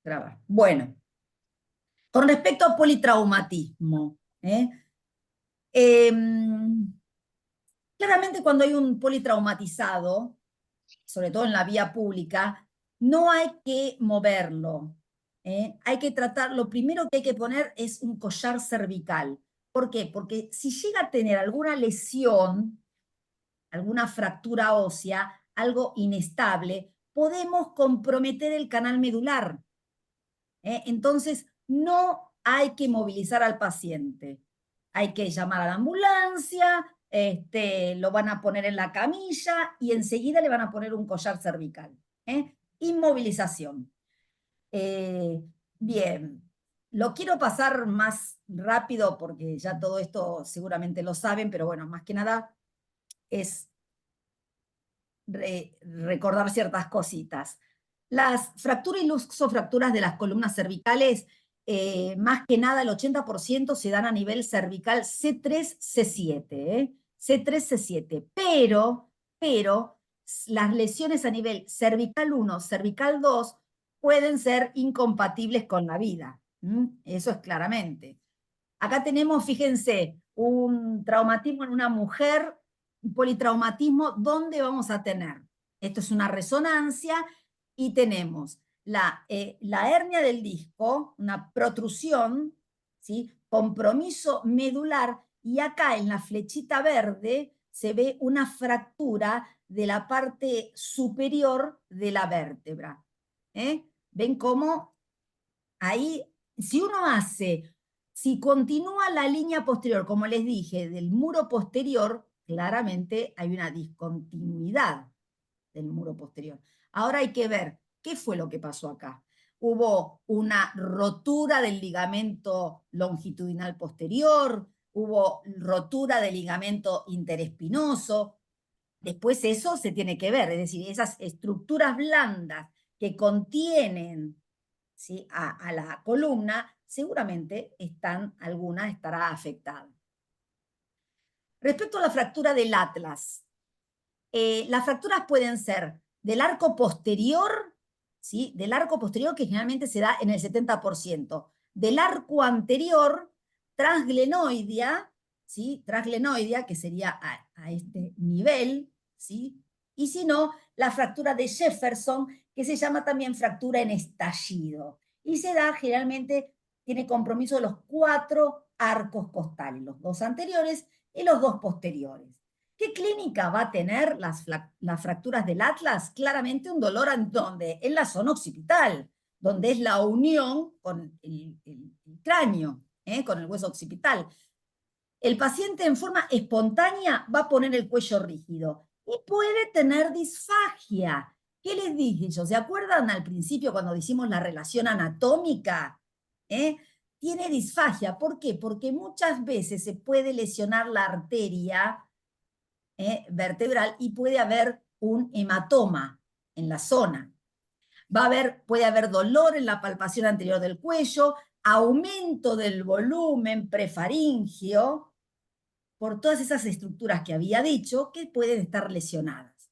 grabar. Bueno, con respecto a politraumatismo, ¿eh? Em, claramente cuando hay un politraumatizado, sobre todo en la vía pública, no hay que moverlo. Hay que tratar, lo primero que hay que poner es un collar cervical. ¿Por qué? Porque si llega a tener alguna lesión, alguna fractura ósea, algo inestable, podemos comprometer el canal medular. Entonces, no hay que movilizar al paciente. Hay que llamar a la ambulancia, lo van a poner en la camilla y enseguida le van a poner un collar cervical. Inmovilización. Eh, Bien, lo quiero pasar más rápido porque ya todo esto seguramente lo saben, pero bueno, más que nada es recordar ciertas cositas. Las fracturas y luxofracturas de las columnas cervicales, más que nada el 80% se dan a nivel cervical C3, C7, C3, C7, pero las lesiones a nivel cervical 1, cervical 2 pueden ser incompatibles con la vida. Eso es claramente. Acá tenemos, fíjense, un traumatismo en una mujer, un politraumatismo, ¿dónde vamos a tener? Esto es una resonancia y tenemos la hernia del disco, una protrusión, ¿sí? Compromiso medular, y acá en la flechita verde se ve una fractura de la parte superior de la vértebra. ¿Ven cómo ahí, si uno hace, si continúa la línea posterior, como les dije, del muro posterior, claramente hay una discontinuidad del muro posterior. Ahora hay que ver qué fue lo que pasó acá. Hubo una rotura del ligamento longitudinal posterior, hubo rotura del ligamento interespinoso. Después eso se tiene que ver, es decir, esas estructuras blandas que contienen, ¿sí?, a la columna, seguramente alguna estará afectada. Respecto a la fractura del atlas, las fracturas pueden ser del arco posterior, ¿sí?, del arco posterior, que generalmente se da en el 70%, del arco anterior, transglenoidea, ¿sí?, transglenoidea, que sería a este nivel, ¿sí?, y si no, la fractura de Jefferson, que se llama también fractura en estallido, y se da generalmente, tiene compromiso de los 4 arcos costales, los 2 anteriores y los 2 posteriores. ¿Qué clínica va a tener las fracturas del atlas? Claramente un dolor en donde, en la zona occipital, donde es la unión con el cráneo, con el hueso occipital. El paciente en forma espontánea va a poner el cuello rígido y puede tener disfagia. ¿Qué les dije yo? ¿Se acuerdan al principio cuando hicimos la relación anatómica? Tiene disfagia. ¿Por qué? Porque muchas veces se puede lesionar la arteria vertebral y puede haber un hematoma en la zona. Puede haber dolor en la palpación anterior del cuello, aumento del volumen prefaringio, por todas esas estructuras que había dicho que pueden estar lesionadas.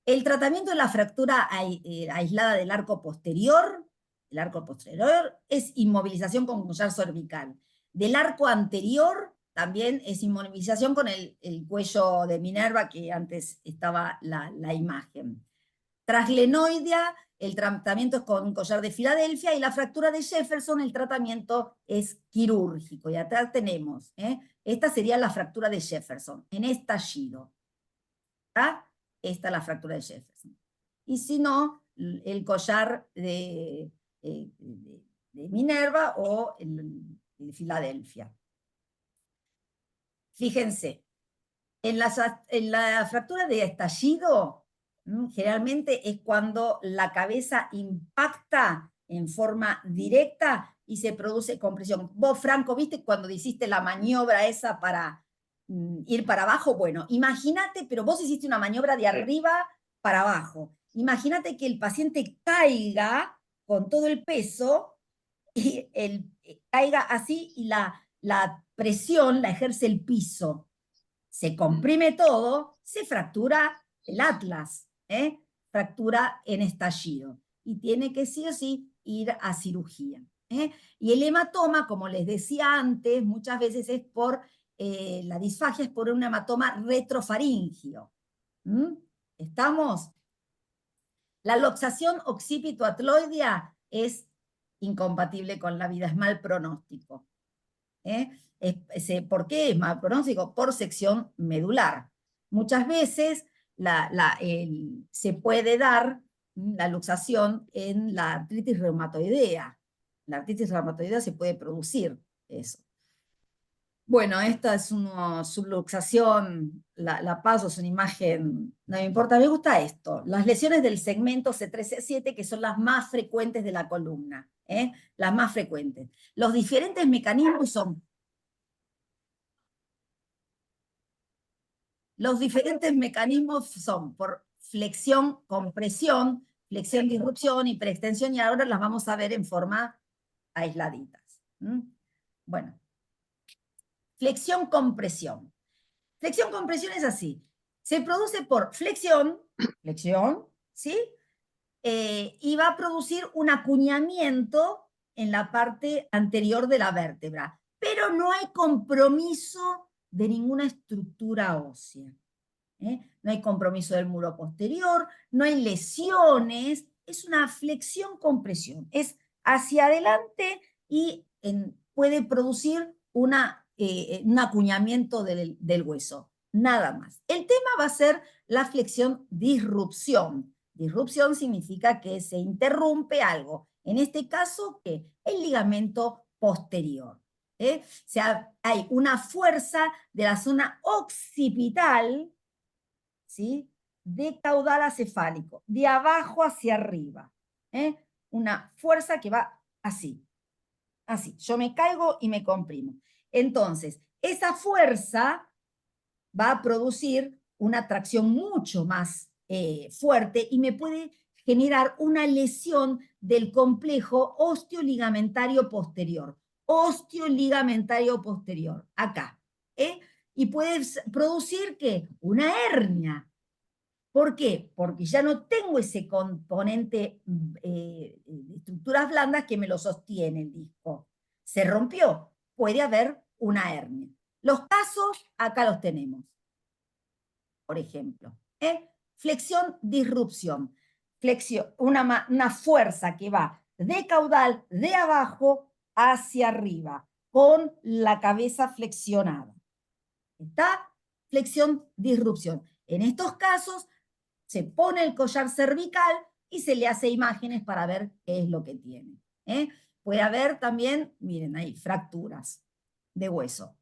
El tratamiento de la fractura aislada del arco posterior, es inmovilización con collar cervical. Del arco anterior también es inmovilización con el cuello de Minerva, que antes estaba la imagen. Transglenoidea, el tratamiento es con un collar de Filadelfia, y la fractura de Jefferson, el tratamiento es quirúrgico. Y atrás tenemos, esta sería la fractura de Jefferson, en estallido. ¿Está? Esta es la fractura de Jefferson. Y si no, el collar de Minerva o el de Filadelfia. Fíjense, en la fractura de estallido, generalmente es cuando la cabeza impacta en forma directa y se produce compresión. Vos, Franco, ¿viste cuando hiciste la maniobra esa para ir para abajo? Bueno, imagínate, pero vos hiciste una maniobra de arriba para abajo. Imagínate que el paciente caiga con todo el peso y caiga así, y la presión la ejerce el piso. Se comprime todo, se fractura el atlas, fractura en estallido. Y tiene que sí o sí ir a cirugía. Y el hematoma, como les decía antes, muchas veces es por, la disfagia es por un hematoma retrofaringio. ¿Mm? ¿Estamos? La luxación occipito-atloidea es incompatible con la vida, es mal pronóstico. ¿Por qué es mal pronóstico? Por sección medular. Muchas veces se puede dar la luxación en la artritis reumatoidea. La artritis reumatoidea se puede producir eso. Bueno, esta es una subluxación, la paso, es una imagen, no me importa, me gusta esto. Las lesiones del segmento C3, C7, que son las más frecuentes de la columna, las más frecuentes. Los diferentes mecanismos son por flexión, compresión, flexión, disrupción, hiperextensión, y ahora las vamos a ver en forma aisladitas. Bueno, flexión, compresión. Flexión, compresión es así. Se produce por flexión, ¿sí? Y va a producir un acuñamiento en la parte anterior de la vértebra, pero no hay compromiso de ninguna estructura ósea. No hay compromiso del muro posterior, no hay lesiones, es una flexión-compresión, es hacia adelante y puede producir un acuñamiento del hueso, nada más. El tema va a ser la flexión-disrupción. Disrupción significa que se interrumpe algo, en este caso, ¿qué? El ligamento posterior. O sea, hay una fuerza de la zona occipital, ¿sí? De caudal acefálico, de abajo hacia arriba. Una fuerza que va así, así. Yo me caigo y me comprimo. Entonces, esa fuerza va a producir una tracción mucho más fuerte y me puede generar una lesión del complejo osteoligamentario posterior. Osteoligamentario posterior, acá. Y puede producir, ¿qué? Una hernia. ¿Por qué? Porque ya no tengo ese componente de estructuras blandas que me lo sostiene el disco. Se rompió, puede haber una hernia. Los casos, acá los tenemos. Por ejemplo, flexión, disrupción. Flexión, una fuerza que va de caudal de abajo hacia arriba, con la cabeza flexionada. ¿Está? Flexión, disrupción. En estos casos, se pone el collar cervical y se le hace imágenes para ver qué es lo que tiene. Puede haber también, miren ahí, fracturas de hueso.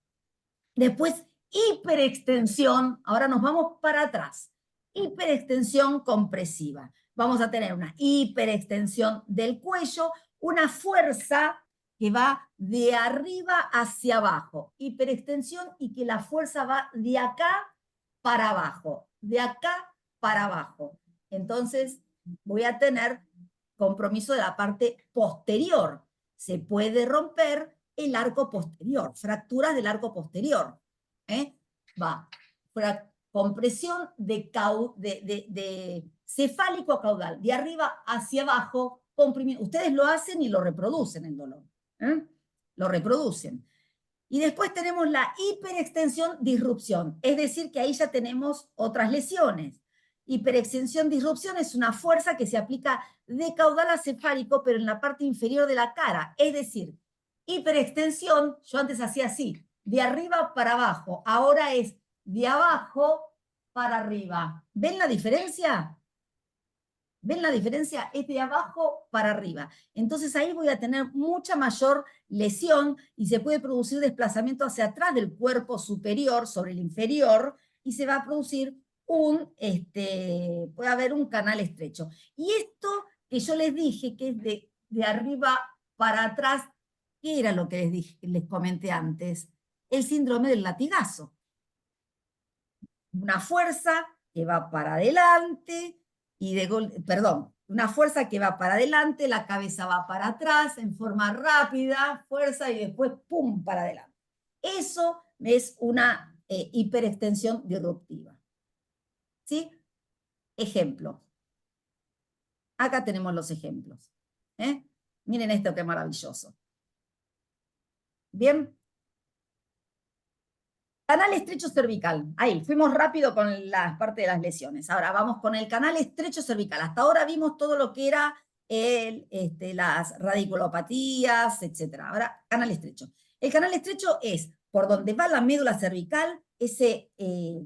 Después, hiperextensión, ahora nos vamos para atrás. Hiperextensión compresiva. Vamos a tener una hiperextensión del cuello, una fuerza que va de arriba hacia abajo. Hiperextensión y que la fuerza va de acá para abajo. De acá para abajo. Entonces, voy a tener compromiso de la parte posterior. Se puede romper el arco posterior, fracturas del arco posterior. Va, compresión de cefálico a caudal, de arriba hacia abajo, comprimido. Ustedes lo hacen y lo reproducen el dolor. Lo reproducen. Y después tenemos la hiperextensión disrupción, es decir, que ahí ya tenemos otras lesiones. Hiperextensión disrupción es una fuerza que se aplica de caudal acefálico, pero en la parte inferior de la cara. Es decir, hiperextensión, yo antes hacía así, de arriba para abajo, ahora es de abajo para arriba. ¿Ven la diferencia? ¿Ven la diferencia? Es de abajo para arriba. Entonces ahí voy a tener mucha mayor lesión y se puede producir desplazamiento hacia atrás del cuerpo superior sobre el inferior y se va a producir puede haber un canal estrecho. Y esto que yo les dije, que es de arriba para atrás, ¿qué era lo que les comenté antes? El síndrome del latigazo. Una fuerza que va para adelante y perdón, una fuerza que va para adelante, la cabeza va para atrás en forma rápida, fuerza y después pum para adelante. Eso es una hiperextensión disruptiva. ¿Sí? Ejemplo. Acá tenemos los ejemplos. Miren esto qué maravilloso. Bien. Canal estrecho cervical. Ahí, fuimos rápido con la parte de las lesiones. Ahora vamos con el canal estrecho cervical. Hasta ahora vimos todo lo que era las radiculopatías, etc. Ahora, canal estrecho. El canal estrecho es por donde va la médula cervical, ese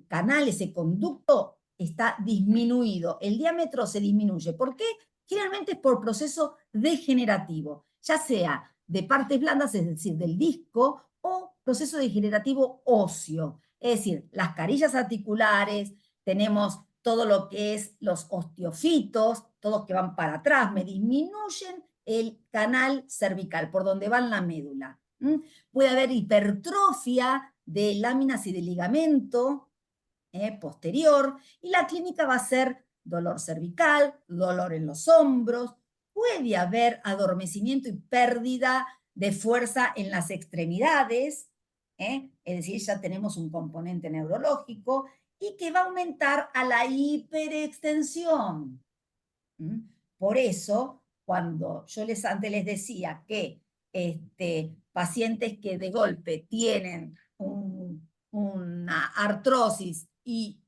canal, ese conducto está disminuido. El diámetro se disminuye. ¿Por qué? Generalmente es por proceso degenerativo, ya sea de partes blandas, es decir, del disco, o proceso degenerativo óseo, es decir, las carillas articulares, tenemos todo lo que es los osteofitos, todos que van para atrás, me disminuyen el canal cervical, por donde va la médula. Puede haber hipertrofia de láminas y de ligamento posterior, y la clínica va a ser dolor cervical, dolor en los hombros, puede haber adormecimiento y pérdida de fuerza en las extremidades, es decir, ya tenemos un componente neurológico, y que va a aumentar a la hiperextensión. Por eso, cuando yo antes les decía que pacientes que de golpe tienen una artrosis y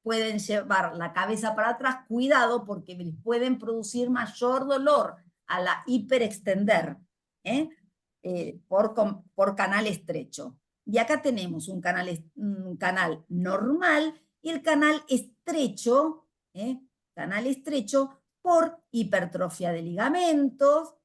pueden llevar la cabeza para atrás, cuidado porque les pueden producir mayor dolor a la hiperextender por canal estrecho. Y acá tenemos un canal normal y el canal estrecho por hipertrofia de ligamentos,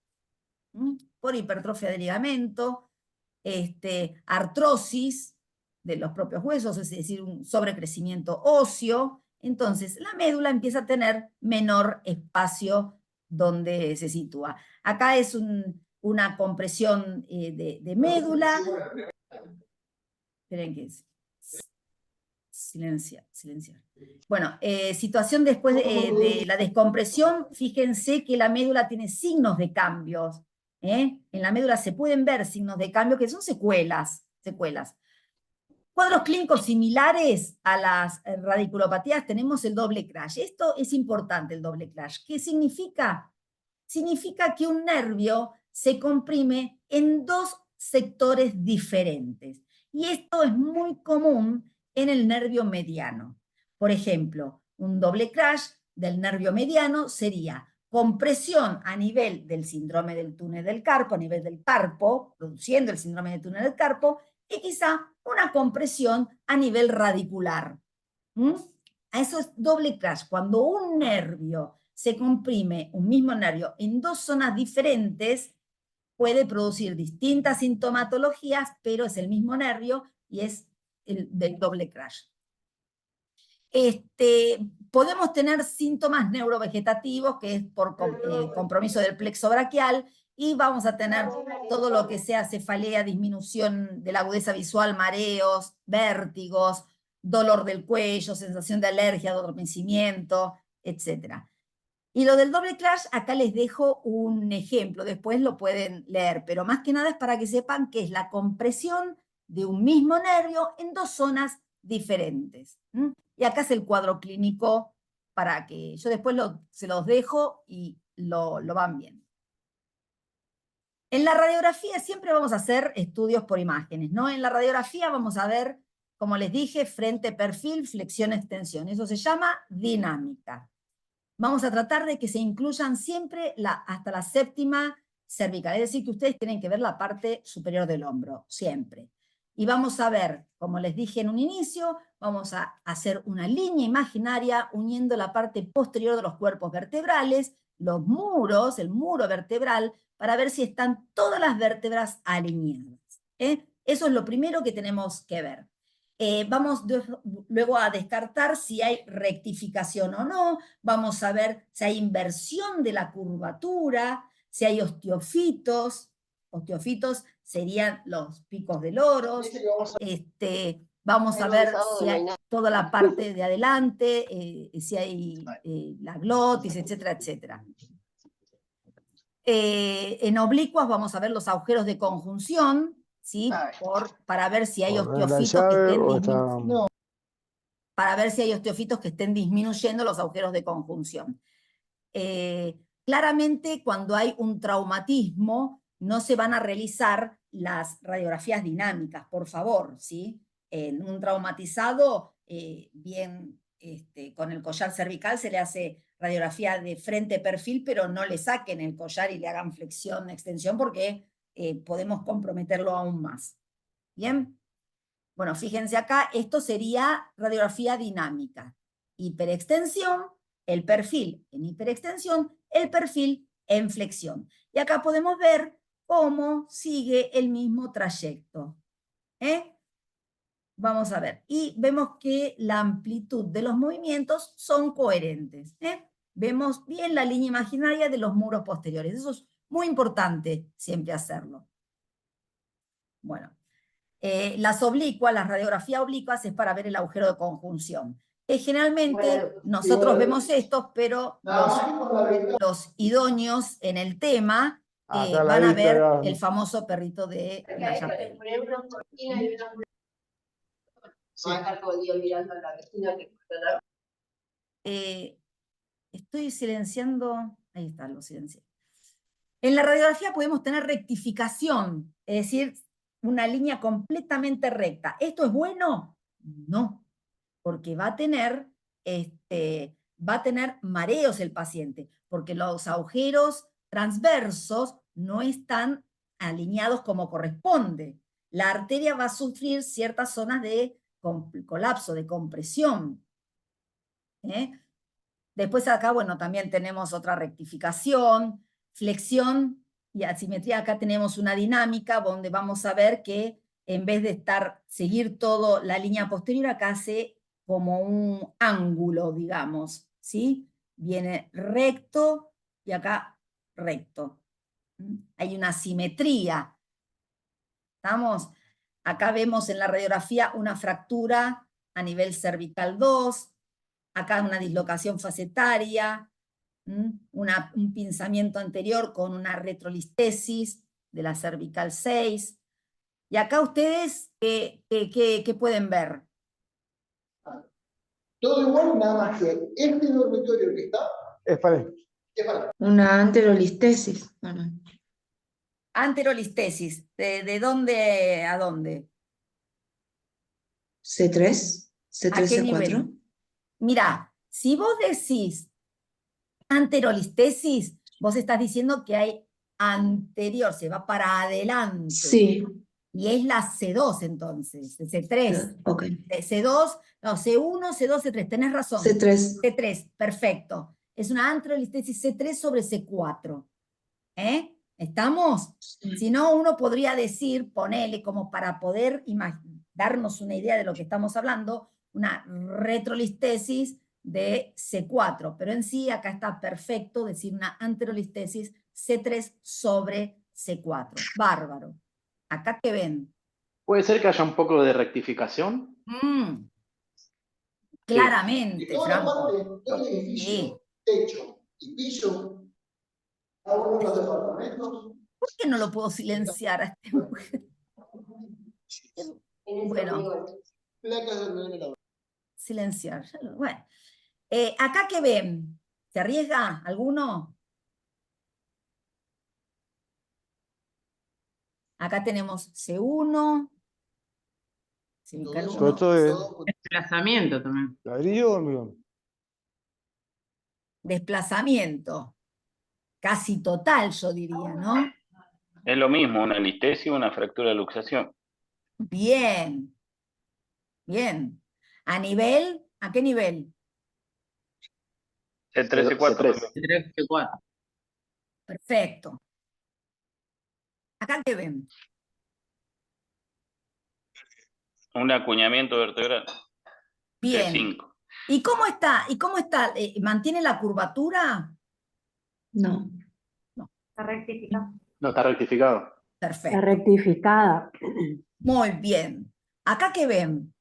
artrosis de los propios huesos, es decir, un sobrecrecimiento óseo. Entonces, la médula empieza a tener menor espacio donde se sitúa. Acá es una compresión de médula. Esperen que silenciar. Bueno, situación después de la descompresión, fíjense que la médula tiene signos de cambios. En la médula se pueden ver signos de cambio que son secuelas. Cuadros clínicos similares a las radiculopatías tenemos el doble crash. Esto es importante, el doble crash. ¿Qué significa? Significa que un nervio se comprime en dos sectores diferentes. Y esto es muy común en el nervio mediano. Por ejemplo, un doble crash del nervio mediano sería compresión a nivel del síndrome del túnel del carpo, a nivel del carpo, produciendo el síndrome del túnel del carpo, y quizá una compresión a nivel radicular. A eso es doble crash. Cuando un nervio se comprime, un mismo nervio, en dos zonas diferentes, puede producir distintas sintomatologías, pero es el mismo nervio y es el del doble crash. Podemos tener síntomas neurovegetativos, que es por compromiso del plexo braquial, y vamos a tener todo lo que sea cefalea, disminución de la agudeza visual, mareos, vértigos, dolor del cuello, sensación de alergia, adormecimiento, etc. Y lo del doble crash, acá les dejo un ejemplo, después lo pueden leer, pero más que nada es para que sepan que es la compresión de un mismo nervio en dos zonas diferentes. Y acá es el cuadro clínico para que yo después se los dejo y lo van viendo. En la radiografía siempre vamos a hacer estudios por imágenes, ¿no? En la radiografía vamos a ver, como les dije, frente, perfil, flexión, extensión. Eso se llama dinámica. Vamos a tratar de que se incluyan siempre hasta la séptima cervical, es decir, que ustedes tienen que ver la parte superior del hombro, siempre. Y vamos a ver, como les dije en un inicio, vamos a hacer una línea imaginaria uniendo la parte posterior de los cuerpos vertebrales, los muros, el muro vertebral, para ver si están todas las vértebras alineadas. Eso es lo primero que tenemos que ver. Vamos luego a descartar si hay rectificación o no, vamos a ver si hay inversión de la curvatura, si hay osteofitos serían los picos de loros, vamos a ver si hay toda la parte de adelante, si hay la glotis, etcétera, etcétera. En oblicuas vamos a ver los agujeros de conjunción, ¿sí? Para ver si hay osteofitos que estén disminuyendo. Para ver si hay osteofitos que estén disminuyendo los agujeros de conjunción. claramente cuando hay un traumatismo no se van a realizar las radiografías dinámicas, por favor, ¿sí? En un traumatizado, bien, con el collar cervical se le hace radiografía de frente perfil, pero no le saquen el collar y le hagan flexión, extensión, porque podemos comprometerlo aún más. ¿Bien? Bueno, fíjense acá, esto sería radiografía dinámica. Hiperextensión, el perfil en hiperextensión, el perfil en flexión. Y acá podemos ver cómo sigue el mismo trayecto. Vamos a ver. Y vemos que la amplitud de los movimientos son coherentes. Vemos bien la línea imaginaria de los muros posteriores. Eso es muy importante siempre hacerlo. Bueno. Las oblicuas, las radiografías oblicuas es para ver el agujero de conjunción. Generalmente nosotros vemos estos, pero los idóneos en el tema van a ver el famoso perrito de la Chapelle. Estoy silenciando, ahí está, lo silencié. En la radiografía podemos tener rectificación, es decir, una línea completamente recta. ¿Esto es bueno? No, porque va a tener mareos el paciente, porque los agujeros transversos no están alineados como corresponde. La arteria va a sufrir ciertas zonas de colapso, de compresión. Después acá, bueno, también tenemos otra rectificación, flexión y asimetría. Acá tenemos una dinámica donde vamos a ver que en vez de seguir toda la línea posterior, acá hace como un ángulo, digamos, ¿sí? Viene recto y acá recto. Hay una simetría. ¿Estamos? Acá vemos en la radiografía una fractura a nivel cervical 2, acá una dislocación facetaria, un pinzamiento anterior con una retrolistesis de la cervical 6. Y acá ustedes, ¿qué pueden ver? Todo igual, nada más que este dormitorio que está es para una anterolistesis. Bueno. Anterolistesis, ¿de dónde a dónde? C3, C3, ¿A qué C4. nivel? Mirá, si vos decís anterolistesis, vos estás diciendo que hay anterior, se va para adelante. Sí. Y es la C2 entonces, C3. Ok. C2, no, C1, C2, C3, tenés razón. C3. C3, perfecto. Es una anterolistesis C3 sobre C4. ¿Estamos? Sí. Si no, uno podría decir, ponele como para poder darnos una idea de lo que estamos hablando, una retrolistesis de C4, pero en sí acá está perfecto decir una anterolistesis C3 sobre C4. Bárbaro. ¿Acá qué ven? ¿Puede ser que haya un poco de rectificación? Claramente, toda la Franco. parte del edificio, Sí. techo y piso, cada uno de los departamentos. ¿Por qué no lo puedo silenciar a este mujer? Bueno, silenciar. Bueno, ¿acá qué ven? ¿Se arriesga alguno? Acá tenemos C1. Desplazamiento también. ¿Ladrillo o hormigón? Desplazamiento. Casi total, yo diría, ¿no? Es lo mismo, una listesis o una fractura de luxación. Bien. Bien. ¿A nivel? ¿A qué nivel? C3, C4. C3, C4. Perfecto. ¿Acá qué ven? Un acuñamiento vertebral. Bien. C5. ¿Y cómo está? ¿Mantiene la curvatura? No. Está rectificado. No está rectificado. Perfecto. Está rectificada. Muy bien. ¿Acá qué ven?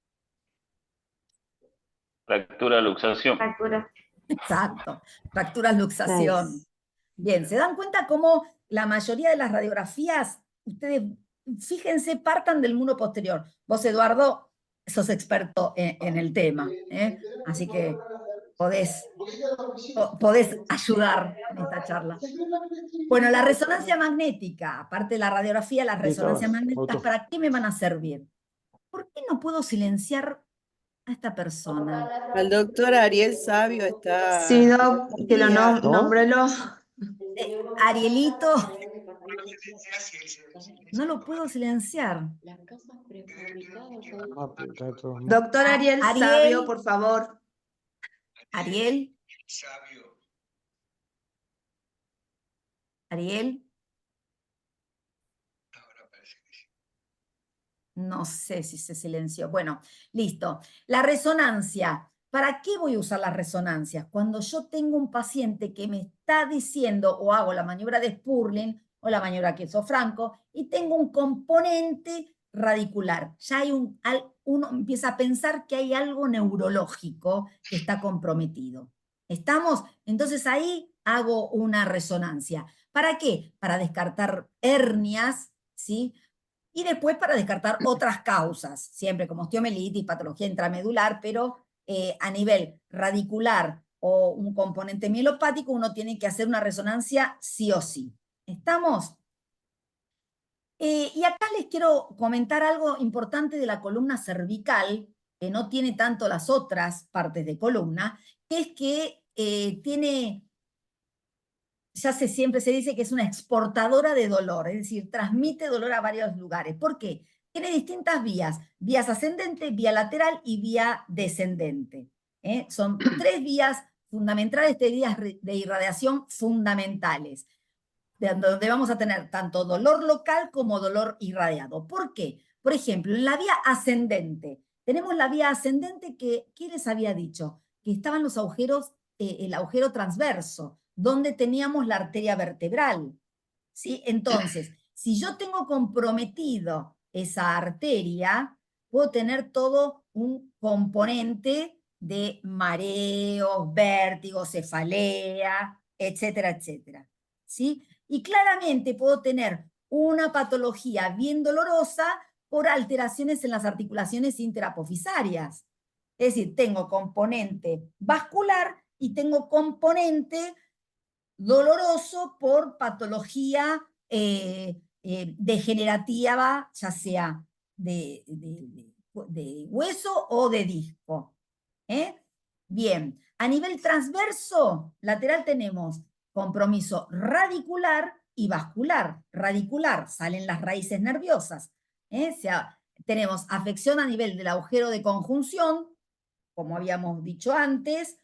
Fractura de luxación. Fractura. Exacto. Fracturas luxación. 6. Bien, ¿se dan cuenta cómo la mayoría de las radiografías, ustedes, fíjense, partan del muro posterior? Vos, Eduardo, sos experto en el tema, ¿eh? Así que podés ayudar en esta charla. Bueno, la resonancia magnética, aparte de la radiografía, las resonancias magnéticas, ¿para qué me van a servir? ¿Por qué no puedo silenciar a esta persona? El doctor Ariel Sabio está... Sí, Doc, que lo nómbrelo. Arielito, no lo puedo silenciar. Doctor Ariel Ariel. Sabio, por favor. Ariel. Ariel. No sé si se silenció. Bueno, listo. La resonancia. ¿Para qué voy a usar las resonancias? Cuando yo tengo un paciente que me está diciendo, o hago la maniobra de Spurling, o la maniobra que hizo Franco, y tengo un componente radicular. Ya hay uno empieza a pensar que hay algo neurológico que está comprometido. ¿Estamos? Entonces ahí hago una resonancia. ¿Para qué? Para descartar hernias, ¿sí? Y después para descartar otras causas, siempre como osteomelitis, patología intramedular, pero a nivel radicular o un componente mielopático, uno tiene que hacer una resonancia sí o sí. ¿Estamos? Y acá les quiero comentar algo importante de la columna cervical, que no tiene tanto las otras partes de columna, que es que tiene... siempre se dice que es una exportadora de dolor, es decir, transmite dolor a varios lugares. ¿Por qué? Tiene distintas vías, vías ascendente, vía lateral y vía descendente. Son 3 vías fundamentales, 3 vías de irradiación fundamentales, donde vamos a tener tanto dolor local como dolor irradiado. ¿Por qué? Por ejemplo, en la vía ascendente, tenemos la vía ascendente que, ¿qué les había dicho? Que estaban los agujeros, el agujero transverso, donde teníamos la arteria vertebral, ¿sí? Entonces, si yo tengo comprometido esa arteria, puedo tener todo un componente de mareos, vértigos, cefalea, etcétera, etcétera, ¿sí? Y claramente puedo tener una patología bien dolorosa por alteraciones en las articulaciones interapofisarias. Es decir, tengo componente vascular y tengo componente doloroso por patología degenerativa, ya sea de hueso o de disco. Bien, a nivel transverso, lateral tenemos compromiso radicular y vascular. Radicular, salen las raíces nerviosas. O sea, tenemos afección a nivel del agujero de conjunción, como habíamos dicho antes,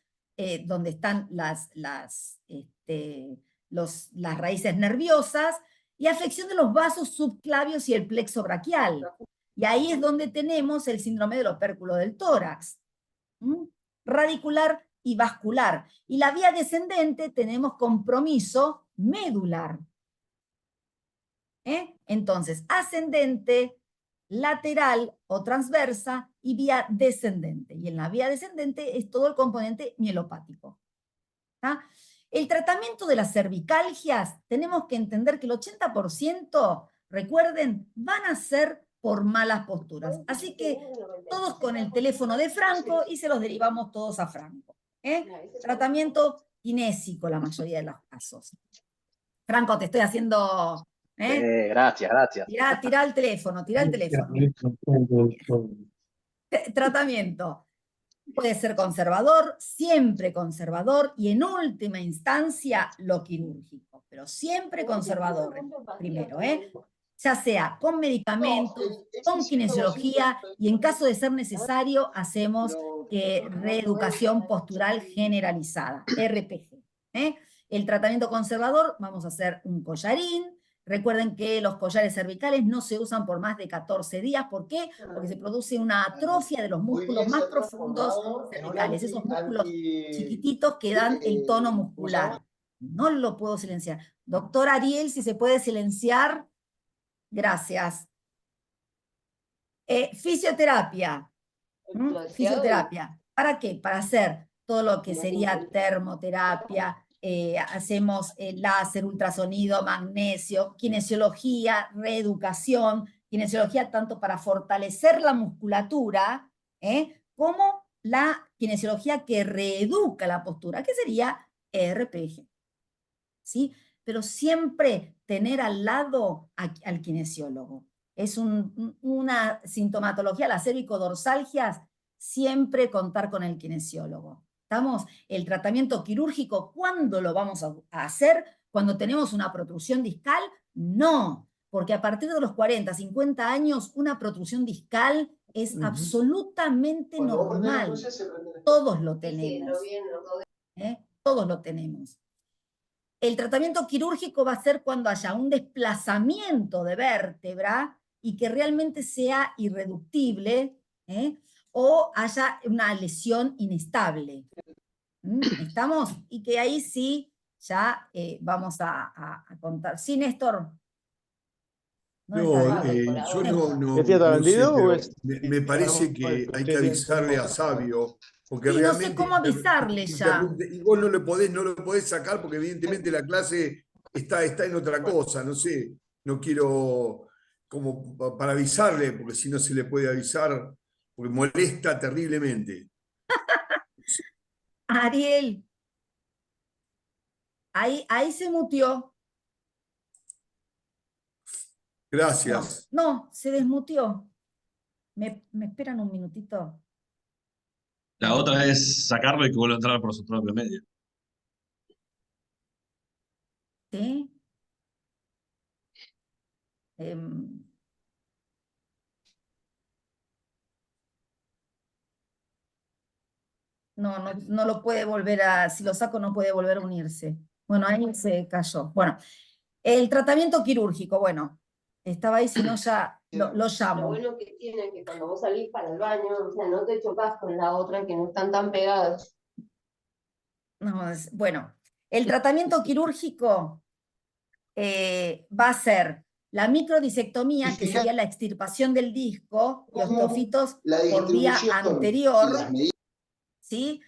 donde están las raíces nerviosas, y afección de los vasos subclavios y el plexo braquial. Y ahí es donde tenemos el síndrome del opérculo del tórax. Radicular y vascular. Y la vía descendente tenemos compromiso medular. Entonces, ascendente, lateral o transversa y vía descendente. Y en la vía descendente es todo el componente mielopático. El tratamiento de las cervicalgias, tenemos que entender que el 80%, recuerden, van a ser por malas posturas. Así que todos con el teléfono de Franco y se los derivamos todos a Franco. Tratamiento kinésico la mayoría de los casos. Franco, te estoy haciendo... Gracias, gracias. Tirá el teléfono, tirá el teléfono. Tratamiento. Puede ser conservador, siempre conservador, y en última instancia lo quirúrgico, pero siempre conservador primero, ya sea con medicamentos, con kinesiología, y en caso de ser necesario hacemos reeducación postural generalizada, RPG. El tratamiento conservador, vamos a hacer un collarín. Recuerden que los collares cervicales no se usan por más de 14 días. ¿Por qué? Porque se produce una atrofia de los músculos más profundos cervicales. Esos músculos chiquititos que dan el tono muscular. No lo puedo silenciar. Doctor Ariel, si se puede silenciar. Gracias. Fisioterapia. Fisioterapia. ¿Para qué? Para hacer todo lo que sería termoterapia. Hacemos láser, ultrasonido, magnesio, kinesiología, reeducación, kinesiología tanto para fortalecer la musculatura como la kinesiología que reeduca la postura, que sería RPG. ¿Sí? Pero siempre tener al lado al kinesiólogo. Es una sintomatología, las cervicodorsalgias, siempre contar con el kinesiólogo. ¿Estamos? El tratamiento quirúrgico, ¿cuándo lo vamos a hacer? ¿Cuando tenemos una protrusión discal? No, porque a partir de los 40, 50 años, una protrusión discal es absolutamente normal. Todos lo tenemos. Todos lo tenemos. El tratamiento quirúrgico va a ser cuando haya un desplazamiento de vértebra y que realmente sea irreductible, o haya una lesión inestable. ¿Estamos? Y que ahí sí ya vamos a contar. Sí, Néstor. No, yo no ¿Este está sé, vendido o pero es? me parece que hay que avisarle a Sabio, porque Sí, no sé realmente cómo avisarle ya. y vos no lo podés sacar porque evidentemente la clase está en otra cosa, no sé, no quiero como para avisarle, porque si no se le puede avisar, porque molesta terriblemente. Ariel. Ahí se mutió. Gracias. No, se desmutió. ¿Me esperan un minutito? La otra es sacarlo y que vuelva a entrar por su propio medio. ¿Sí? No lo puede volver a, si lo saco no puede volver a unirse. Bueno, ahí se cayó. Bueno, el tratamiento quirúrgico, bueno, estaba ahí, si no ya lo llamo. Lo bueno que tiene es que cuando vos salís para el baño, o sea, no te chocas con la otra, que no están tan pegadas. No, bueno, el tratamiento quirúrgico va a ser la microdisectomía, que sería la extirpación del disco y osteofitos por vía anterior. ¿Sí?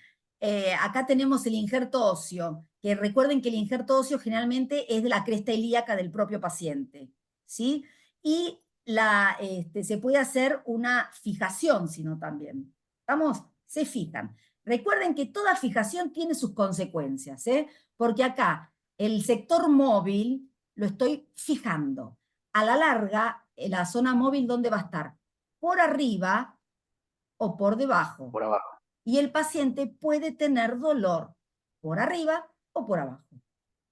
Acá tenemos el injerto óseo, que recuerden que el injerto óseo generalmente es de la cresta ilíaca del propio paciente. ¿Sí? Y se puede hacer una fijación, sino también. ¿Estamos? Se fijan. Recuerden que toda fijación tiene sus consecuencias, porque acá el sector móvil lo estoy fijando. A la larga, la zona móvil, ¿dónde va a estar? ¿Por arriba o por debajo? Por abajo. Y el paciente puede tener dolor por arriba o por abajo.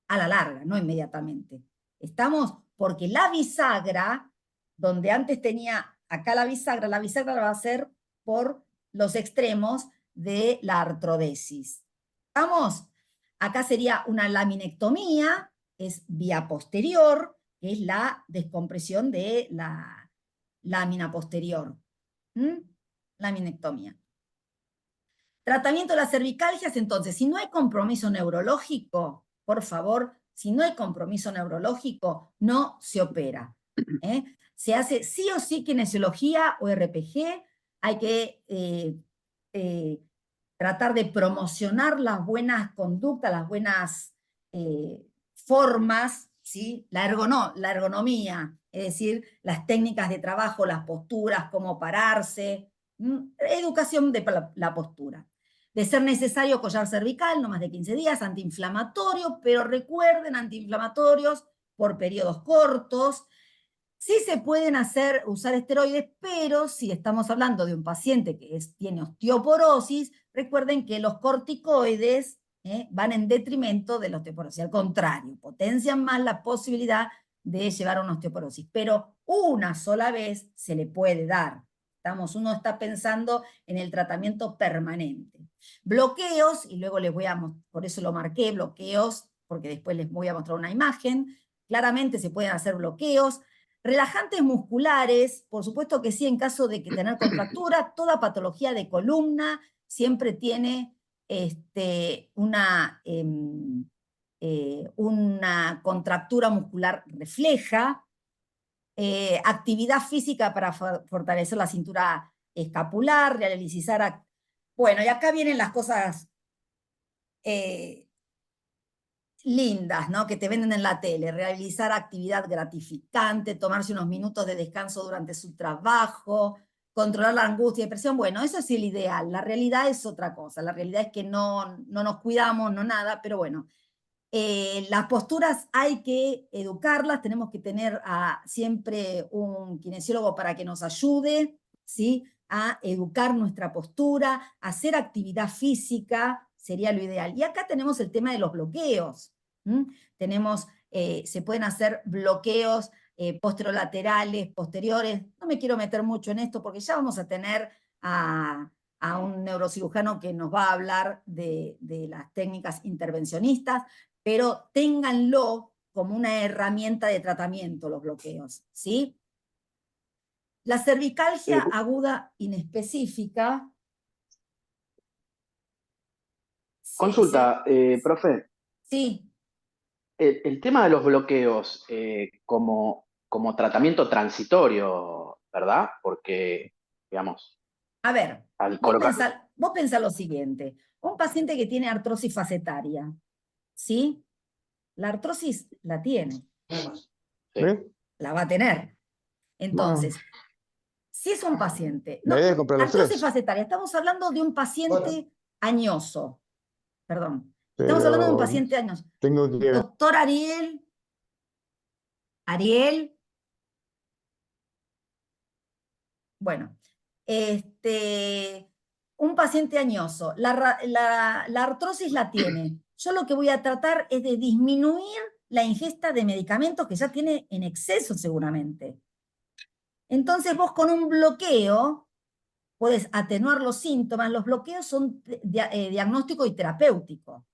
A la larga, no inmediatamente. ¿Estamos? Porque la bisagra, donde antes tenía acá la bisagra va a ser por los extremos de la artrodesis. ¿Estamos? Acá sería una laminectomía, es vía posterior, que es la descompresión de la lámina posterior. Laminectomía. Tratamiento de las cervicalgias, entonces, si no hay compromiso neurológico, por favor, si no hay compromiso neurológico, no se opera. Se hace sí o sí kinesiología o RPG, hay que tratar de promocionar las buenas conductas, las buenas formas, ¿sí? La ergonomía, es decir, las técnicas de trabajo, las posturas, cómo pararse, educación de la postura. De ser necesario, collar cervical, no más de 15 días, antiinflamatorio, pero recuerden, antiinflamatorios por periodos cortos. Sí se pueden usar esteroides, pero si estamos hablando de un paciente que tiene osteoporosis, recuerden que los corticoides van en detrimento de la osteoporosis. Al contrario, potencian más la posibilidad de llevar a una osteoporosis. Pero una sola vez se le puede dar. Uno está pensando en el tratamiento permanente. Bloqueos, y luego les voy a mostrar, por eso lo marqué, bloqueos, porque después les voy a mostrar una imagen. Claramente se pueden hacer bloqueos. Relajantes musculares, por supuesto que sí, en caso de que tener contractura. Toda patología de columna siempre tiene una contractura muscular refleja. Actividad física para fortalecer la cintura escapular, realizar... Bueno, y acá vienen las cosas lindas, ¿no? Que te venden en la tele. Realizar actividad gratificante, tomarse unos minutos de descanso durante su trabajo, controlar la angustia y depresión, bueno, eso es el ideal, la realidad es otra cosa, la realidad es que no nos cuidamos, no nada, pero bueno, las posturas hay que educarlas, tenemos que tener siempre un kinesiólogo para que nos ayude, ¿sí?, a educar nuestra postura, a hacer actividad física, sería lo ideal. Y acá tenemos el tema de los bloqueos. Se pueden hacer bloqueos posterolaterales, posteriores. No me quiero meter mucho en esto porque ya vamos a tener a un neurocirujano que nos va a hablar de las técnicas intervencionistas, pero ténganlo como una herramienta de tratamiento, los bloqueos, ¿sí? La cervicalgia aguda inespecífica. Consulta, profe. Sí. El tema de los bloqueos como tratamiento transitorio, ¿verdad? Porque, digamos... A ver, al vos pensá lo siguiente. Un paciente que tiene artrosis facetaria, ¿sí? La artrosis la tiene. Sí. La va a tener. Entonces, si es un paciente... No, debe comprar los artrosis tres. facetaria, estamos hablando de un paciente añoso. Perdón. Pero Estamos hablando de un paciente añoso. tengo que... Doctor Ariel. Bueno, un paciente añoso, la artrosis la tiene. Yo lo que voy a tratar es de disminuir la ingesta de medicamentos que ya tiene en exceso seguramente. Entonces vos con un bloqueo podés atenuar los síntomas. Los bloqueos son diagnóstico y terapéutico.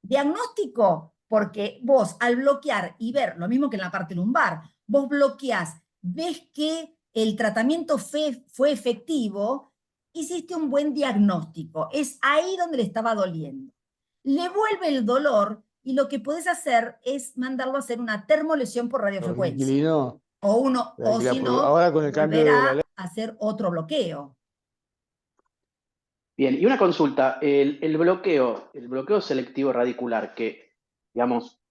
Diagnóstico porque vos al bloquear y ver, lo mismo que en la parte lumbar, vos bloqueás, ves que el tratamiento fue efectivo, hiciste un buen diagnóstico. Es ahí donde le estaba doliendo. Le vuelve el dolor y lo que podés hacer es mandarlo a hacer una termolesión por radiofrecuencia. O si no, ahora con el cambio de la ley. Hacer otro bloqueo. Bien, y una consulta, el bloqueo selectivo radicular, que, digamos,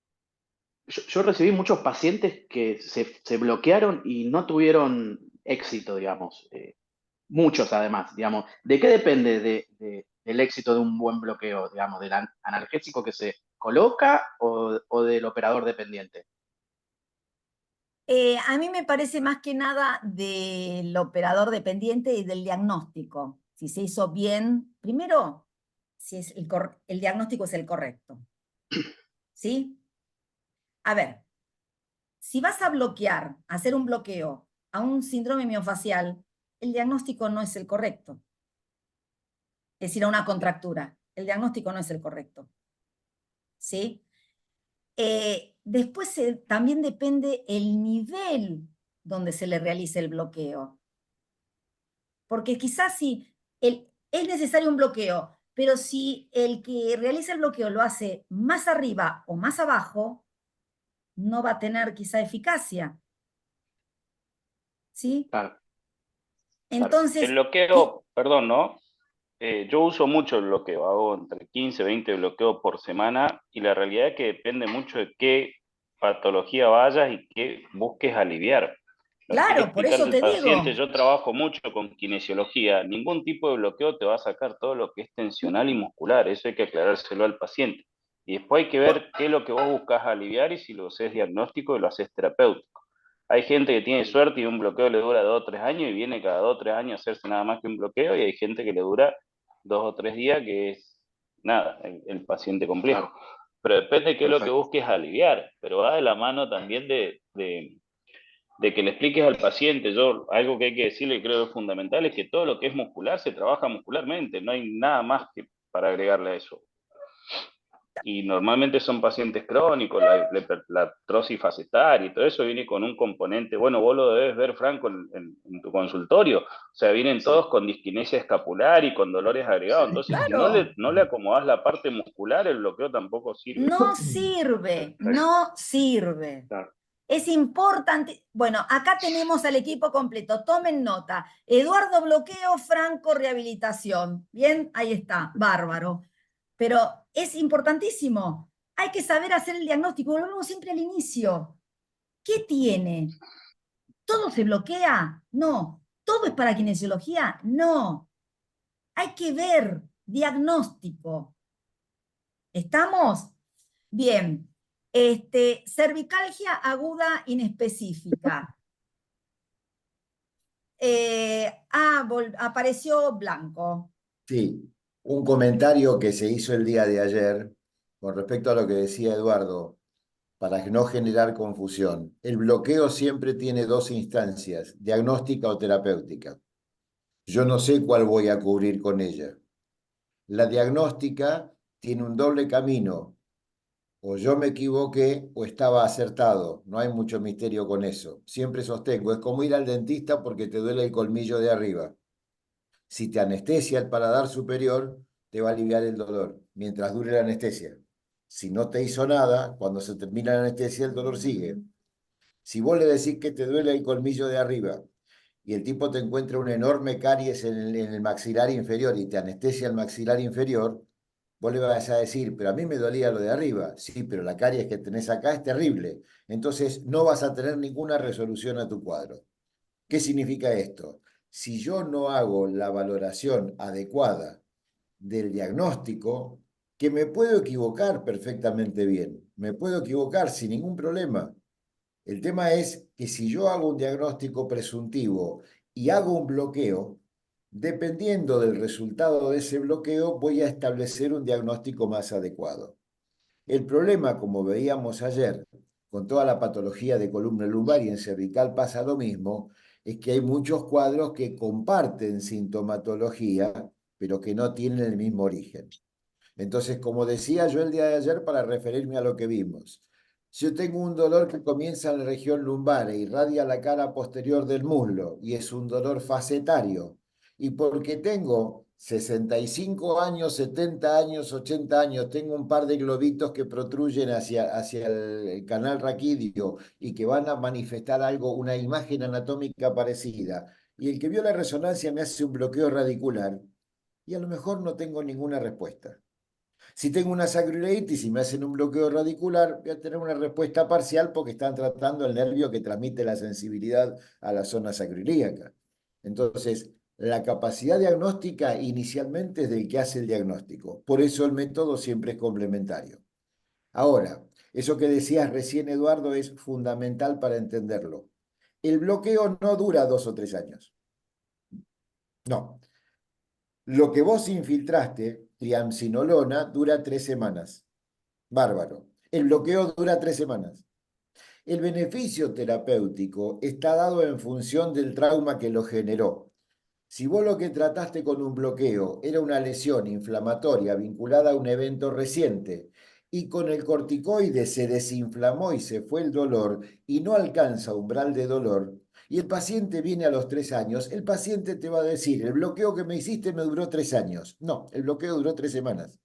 yo recibí muchos pacientes que se bloquearon y no tuvieron éxito, digamos, muchos además, digamos. ¿De qué depende del éxito de un buen bloqueo, digamos, del analgésico que se coloca o del operador dependiente? A mí me parece más que nada del operador dependiente y del diagnóstico. Si se hizo bien, primero, si es el diagnóstico es el correcto. ¿Sí? A ver, si vas a bloquear, hacer un bloqueo a un síndrome miofacial, el diagnóstico no es el correcto. Es decir, a una contractura. El diagnóstico no es el correcto. ¿Sí? Después también depende el nivel donde se le realice el bloqueo. Porque quizás si es necesario un bloqueo, pero si el que realiza el bloqueo lo hace más arriba o más abajo, no va a tener quizá eficacia. ¿Sí? Claro. Entonces... El bloqueo, perdón, ¿no? Yo uso mucho el bloqueo, hago entre 15 y 20 bloqueos por semana y la realidad es que depende mucho de qué patología vayas y qué busques aliviar. Claro, por eso te digo. Yo trabajo mucho con kinesiología, ningún tipo de bloqueo te va a sacar todo lo que es tensional y muscular, eso hay que aclarárselo al paciente. Y después hay que ver qué es lo que vos buscas aliviar y si lo haces diagnóstico y lo haces terapéutico. Hay gente que tiene suerte y un bloqueo le dura 2 o 3 años y viene cada 2 o 3 años a hacerse nada más que un bloqueo y hay gente que le dura 2 o 3 días que es nada, el paciente complejo. Pero depende de qué es lo que busques aliviar, pero va de la mano también de que le expliques al paciente. Algo que hay que decirle y creo que es fundamental es que todo lo que es muscular se trabaja muscularmente, no hay nada más que para agregarle a eso. Y normalmente son pacientes crónicos, la artrosis facetaria y todo eso viene con un componente, bueno, vos lo debes ver, Franco, en tu consultorio, o sea, vienen todos con disquinesia escapular y con dolores agregados, entonces claro. si no le acomodás la parte muscular, el bloqueo tampoco sirve. No sirve, no sirve. Claro. Es importante, bueno, acá tenemos al equipo completo, tomen nota. Eduardo bloqueo, Franco rehabilitación. Bien, ahí está, bárbaro. Pero es importantísimo, hay que saber hacer el diagnóstico, volvemos siempre al inicio. ¿Qué tiene? ¿Todo se bloquea? No, ¿todo es para kinesiología? No. Hay que ver, diagnóstico. ¿Estamos? Bien. Cervicalgia aguda inespecífica. Apareció blanco. Sí, un comentario que se hizo el día de ayer con respecto a lo que decía Eduardo, para no generar confusión. El bloqueo siempre tiene dos instancias, diagnóstica o terapéutica. Yo no sé cuál voy a cubrir con ella. La diagnóstica tiene un doble camino. O yo me equivoqué o estaba acertado. No hay mucho misterio con eso. Siempre sostengo, es como ir al dentista porque te duele el colmillo de arriba. Si te anestesia el paladar superior, te va a aliviar el dolor, mientras dure la anestesia. Si no te hizo nada, cuando se termina la anestesia, el dolor sigue. Si vos le decís que te duele el colmillo de arriba y el tipo te encuentra una enorme caries en el maxilar inferior y te anestesia el maxilar inferior, vos le vas a decir, pero a mí me dolía lo de arriba. Sí, pero la caries que tenés acá es terrible. Entonces no vas a tener ninguna resolución a tu cuadro. ¿Qué significa esto? Si yo no hago la valoración adecuada del diagnóstico, que me puedo equivocar perfectamente bien, me puedo equivocar sin ningún problema. El tema es que si yo hago un diagnóstico presuntivo y hago un bloqueo, dependiendo del resultado de ese bloqueo, voy a establecer un diagnóstico más adecuado. El problema, como veíamos ayer, con toda la patología de columna lumbar y en cervical pasa lo mismo, es que hay muchos cuadros que comparten sintomatología, pero que no tienen el mismo origen. Entonces, como decía yo el día de ayer, para referirme a lo que vimos, si yo tengo un dolor que comienza en la región lumbar e irradia la cara posterior del muslo y es un dolor facetario, y porque tengo 65 años, 70 años, 80 años, tengo un par de globitos que protruyen hacia el canal raquídeo y que van a manifestar algo, una imagen anatómica parecida, y el que vio la resonancia me hace un bloqueo radicular, y a lo mejor no tengo ninguna respuesta. Si tengo una sacroileitis y me hacen un bloqueo radicular, voy a tener una respuesta parcial porque están tratando el nervio que transmite la sensibilidad a la zona sacroiliaca. Entonces, la capacidad diagnóstica inicialmente es del que hace el diagnóstico. Por eso el método siempre es complementario. Ahora, eso que decías recién, Eduardo, es fundamental para entenderlo. El bloqueo no dura 2 o 3 años. No. Lo que vos infiltraste, triamcinolona, dura 3 semanas. Bárbaro. El bloqueo dura 3 semanas. El beneficio terapéutico está dado en función del trauma que lo generó. Si vos lo que trataste con un bloqueo era una lesión inflamatoria vinculada a un evento reciente y con el corticoide se desinflamó y se fue el dolor y no alcanza umbral de dolor, y el paciente viene a los 3 años, el paciente te va a decir, el bloqueo que me hiciste me duró 3 años. No, el bloqueo duró 3 semanas.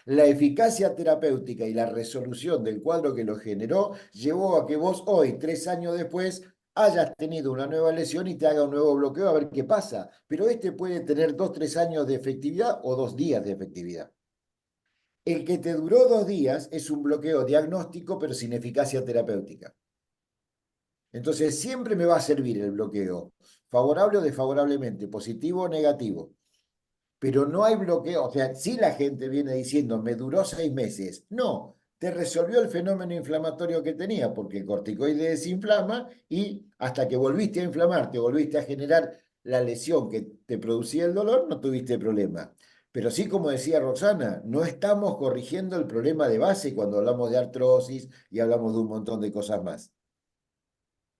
La eficacia terapéutica y la resolución del cuadro que lo generó llevó a que vos hoy, 3 años después, hayas tenido una nueva lesión y te haga un nuevo bloqueo a ver qué pasa. Pero este puede tener 2, 3 años de efectividad o 2 días de efectividad. El que te duró 2 días es un bloqueo diagnóstico pero sin eficacia terapéutica. Entonces siempre me va a servir el bloqueo, favorable o desfavorablemente, positivo o negativo. Pero no hay bloqueo, o sea, si la gente viene diciendo, me duró 6 meses, no, te resolvió el fenómeno inflamatorio que tenía, porque el corticoide desinflama y hasta que volviste a inflamar, te volviste a generar la lesión que te producía el dolor, no tuviste problema. Pero sí, como decía Roxana, no estamos corrigiendo el problema de base cuando hablamos de artrosis y hablamos de un montón de cosas más.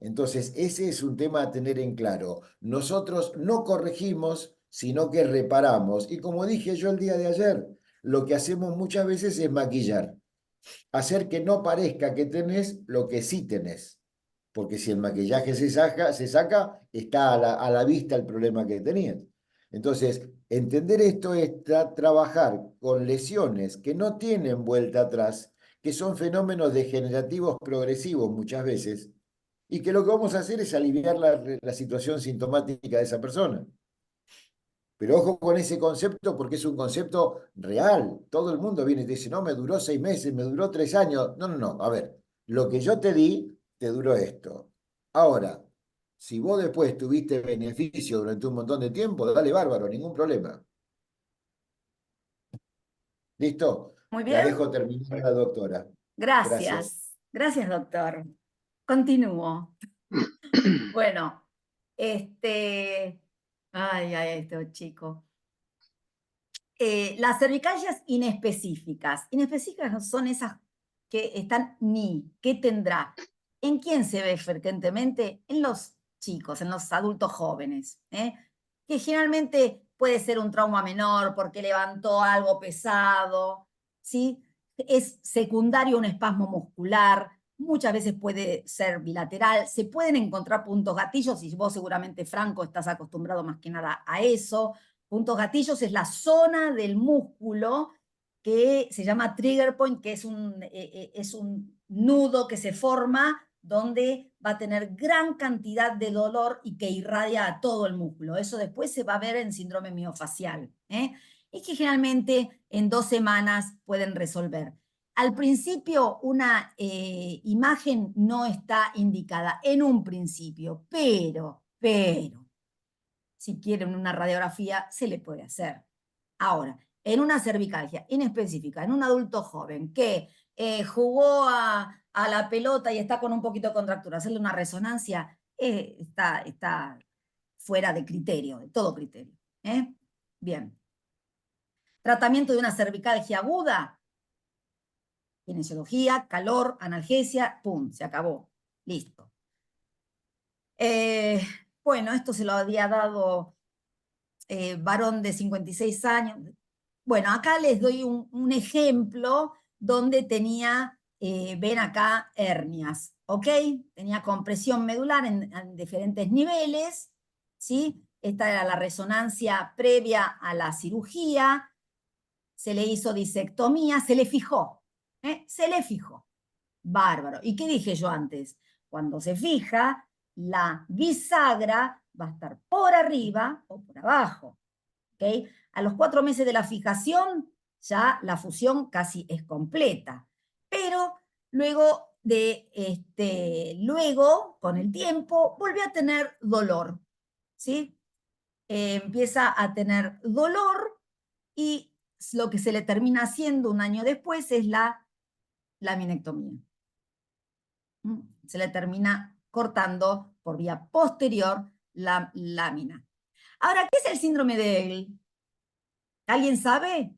Entonces, ese es un tema a tener en claro. Nosotros no corregimos, sino que reparamos. Y como dije yo el día de ayer, lo que hacemos muchas veces es maquillar. Hacer que no parezca que tenés lo que sí tenés. Porque si el maquillaje se saca, está a la vista el problema que tenías. Entonces, entender esto es trabajar con lesiones que no tienen vuelta atrás, que son fenómenos degenerativos progresivos muchas veces, y que lo que vamos a hacer es aliviar la situación sintomática de esa persona. Pero ojo con ese concepto porque es un concepto real. Todo el mundo viene y te dice, no, me duró 6 meses, me duró 3 años. No, no, no. A ver, lo que yo te di, te duró esto. Ahora, Si vos después tuviste beneficio durante un montón de tiempo, dale bárbaro, ningún problema. ¿Listo? Muy La bien. dejo terminar a la doctora. Gracias. Gracias, doctor. Continúo. Bueno, este chico. Las cervicalgias inespecíficas. Inespecíficas son esas que están ni, ¿qué tendrá? ¿En quién se ve frecuentemente? En los chicos, en los adultos jóvenes, que generalmente puede ser un trauma menor porque levantó algo pesado, ¿sí? Es secundario un espasmo muscular, muchas veces puede ser bilateral, se pueden encontrar puntos gatillos, y vos seguramente, Franco, estás acostumbrado más que nada a eso. Puntos gatillos es la zona del músculo que se llama trigger point, que es un nudo que se forma donde va a tener gran cantidad de dolor y que irradia a todo el músculo. Eso después se va a ver en síndrome miofacial, y que generalmente en 2 semanas pueden resolver. Al principio una imagen no está indicada en un principio, pero si quieren una radiografía, se le puede hacer. Ahora, en una cervicalgia inespecífica, en un adulto joven que jugó a la pelota y está con un poquito de contractura, hacerle una resonancia está fuera de criterio, de todo criterio. Bien. Tratamiento de una cervicalgia aguda, kinesiología, calor, analgesia, pum, se acabó. Listo. Bueno, esto se lo había dado varón de 56 años. Bueno, acá les doy un ejemplo donde tenía, ven acá, hernias, ¿ok? Tenía compresión medular en diferentes niveles, ¿sí? Esta era la resonancia previa a la cirugía, se le hizo disectomía, se le fijó, se le fijó. Bárbaro. ¿Y qué dije yo antes? Cuando se fija, la bisagra va a estar por arriba o por abajo. ¿Okay? A los 4 meses de la fijación, ya la fusión casi es completa. Pero luego, con el tiempo, volvió a tener dolor. ¿Sí? Empieza a tener dolor y lo que se le termina haciendo un año después es la laminectomía. Se le termina cortando por vía posterior la lámina. Ahora, ¿qué es el síndrome de Egl? ¿Alguien sabe?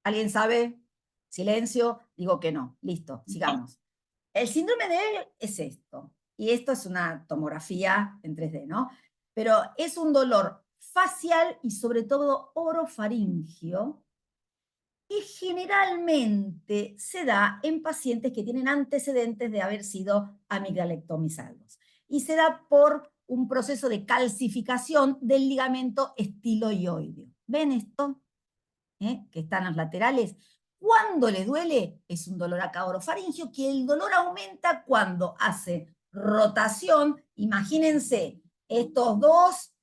¿Alguien sabe? Silencio, digo que no. Listo, sigamos. El síndrome de Egl es esto, y esto es una tomografía en 3D, ¿no? Pero es un dolor facial y sobre todo orofaringio, y generalmente se da en pacientes que tienen antecedentes de haber sido amigdalectomizados. Y se da por un proceso de calcificación del ligamento estiloioideo. ¿Ven esto? Que están los laterales. Cuando le duele, es un dolor acá orofaringio, que el dolor aumenta cuando hace rotación. Imagínense estos dos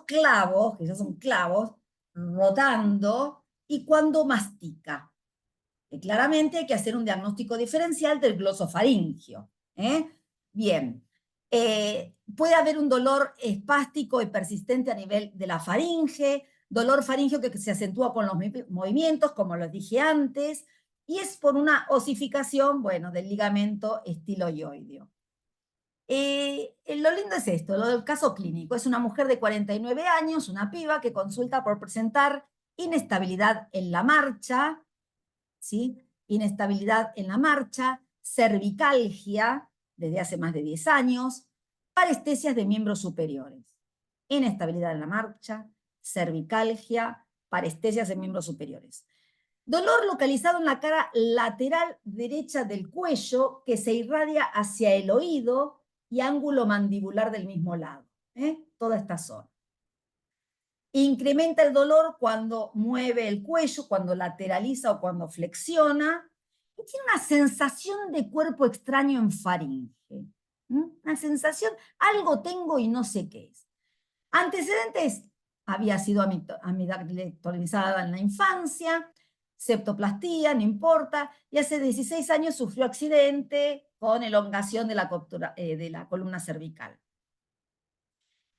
clavos, que ya son clavos, rotando, y cuando mastica. Claramente hay que hacer un diagnóstico diferencial del glosofaringio. Bien. Puede haber un dolor espástico y persistente a nivel de la faringe, dolor faríngeo que se acentúa con los movimientos, como los dije antes, y es por una osificación, bueno, del ligamento estiloioideo. Lo lindo es esto, lo del caso clínico. Es una mujer de 49 años, una piba que consulta por presentar inestabilidad en la marcha, ¿sí? Inestabilidad en la marcha, cervicalgia desde hace más de 10 años, parestesias de miembros superiores. Inestabilidad en la marcha, cervicalgia, parestesias de miembros superiores. Dolor localizado en la cara lateral derecha del cuello que se irradia hacia el oído y ángulo mandibular del mismo lado. Toda esta zona. Incrementa el dolor cuando mueve el cuello, cuando lateraliza o cuando flexiona. Y tiene una sensación de cuerpo extraño en faringe. Una sensación, algo tengo y no sé qué es. Antecedentes, había sido amigdalectomizada en la infancia, septoplastía, no importa, y hace 16 años sufrió accidente, con elongación de la columna cervical.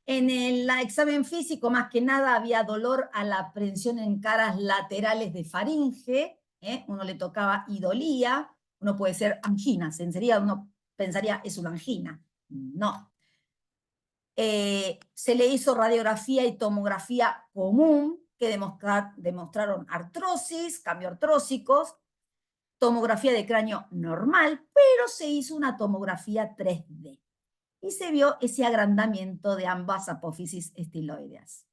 En el examen físico, más que nada, había dolor a la aprensión en caras laterales de faringe, uno le tocaba y dolía, uno puede ser angina, uno pensaría, es una angina. No. Se le hizo radiografía y tomografía común, que demostraron artrosis, cambios artrósicos, tomografía de cráneo normal, pero se hizo una tomografía 3D. Y se vio ese agrandamiento de ambas apófisis estiloideas,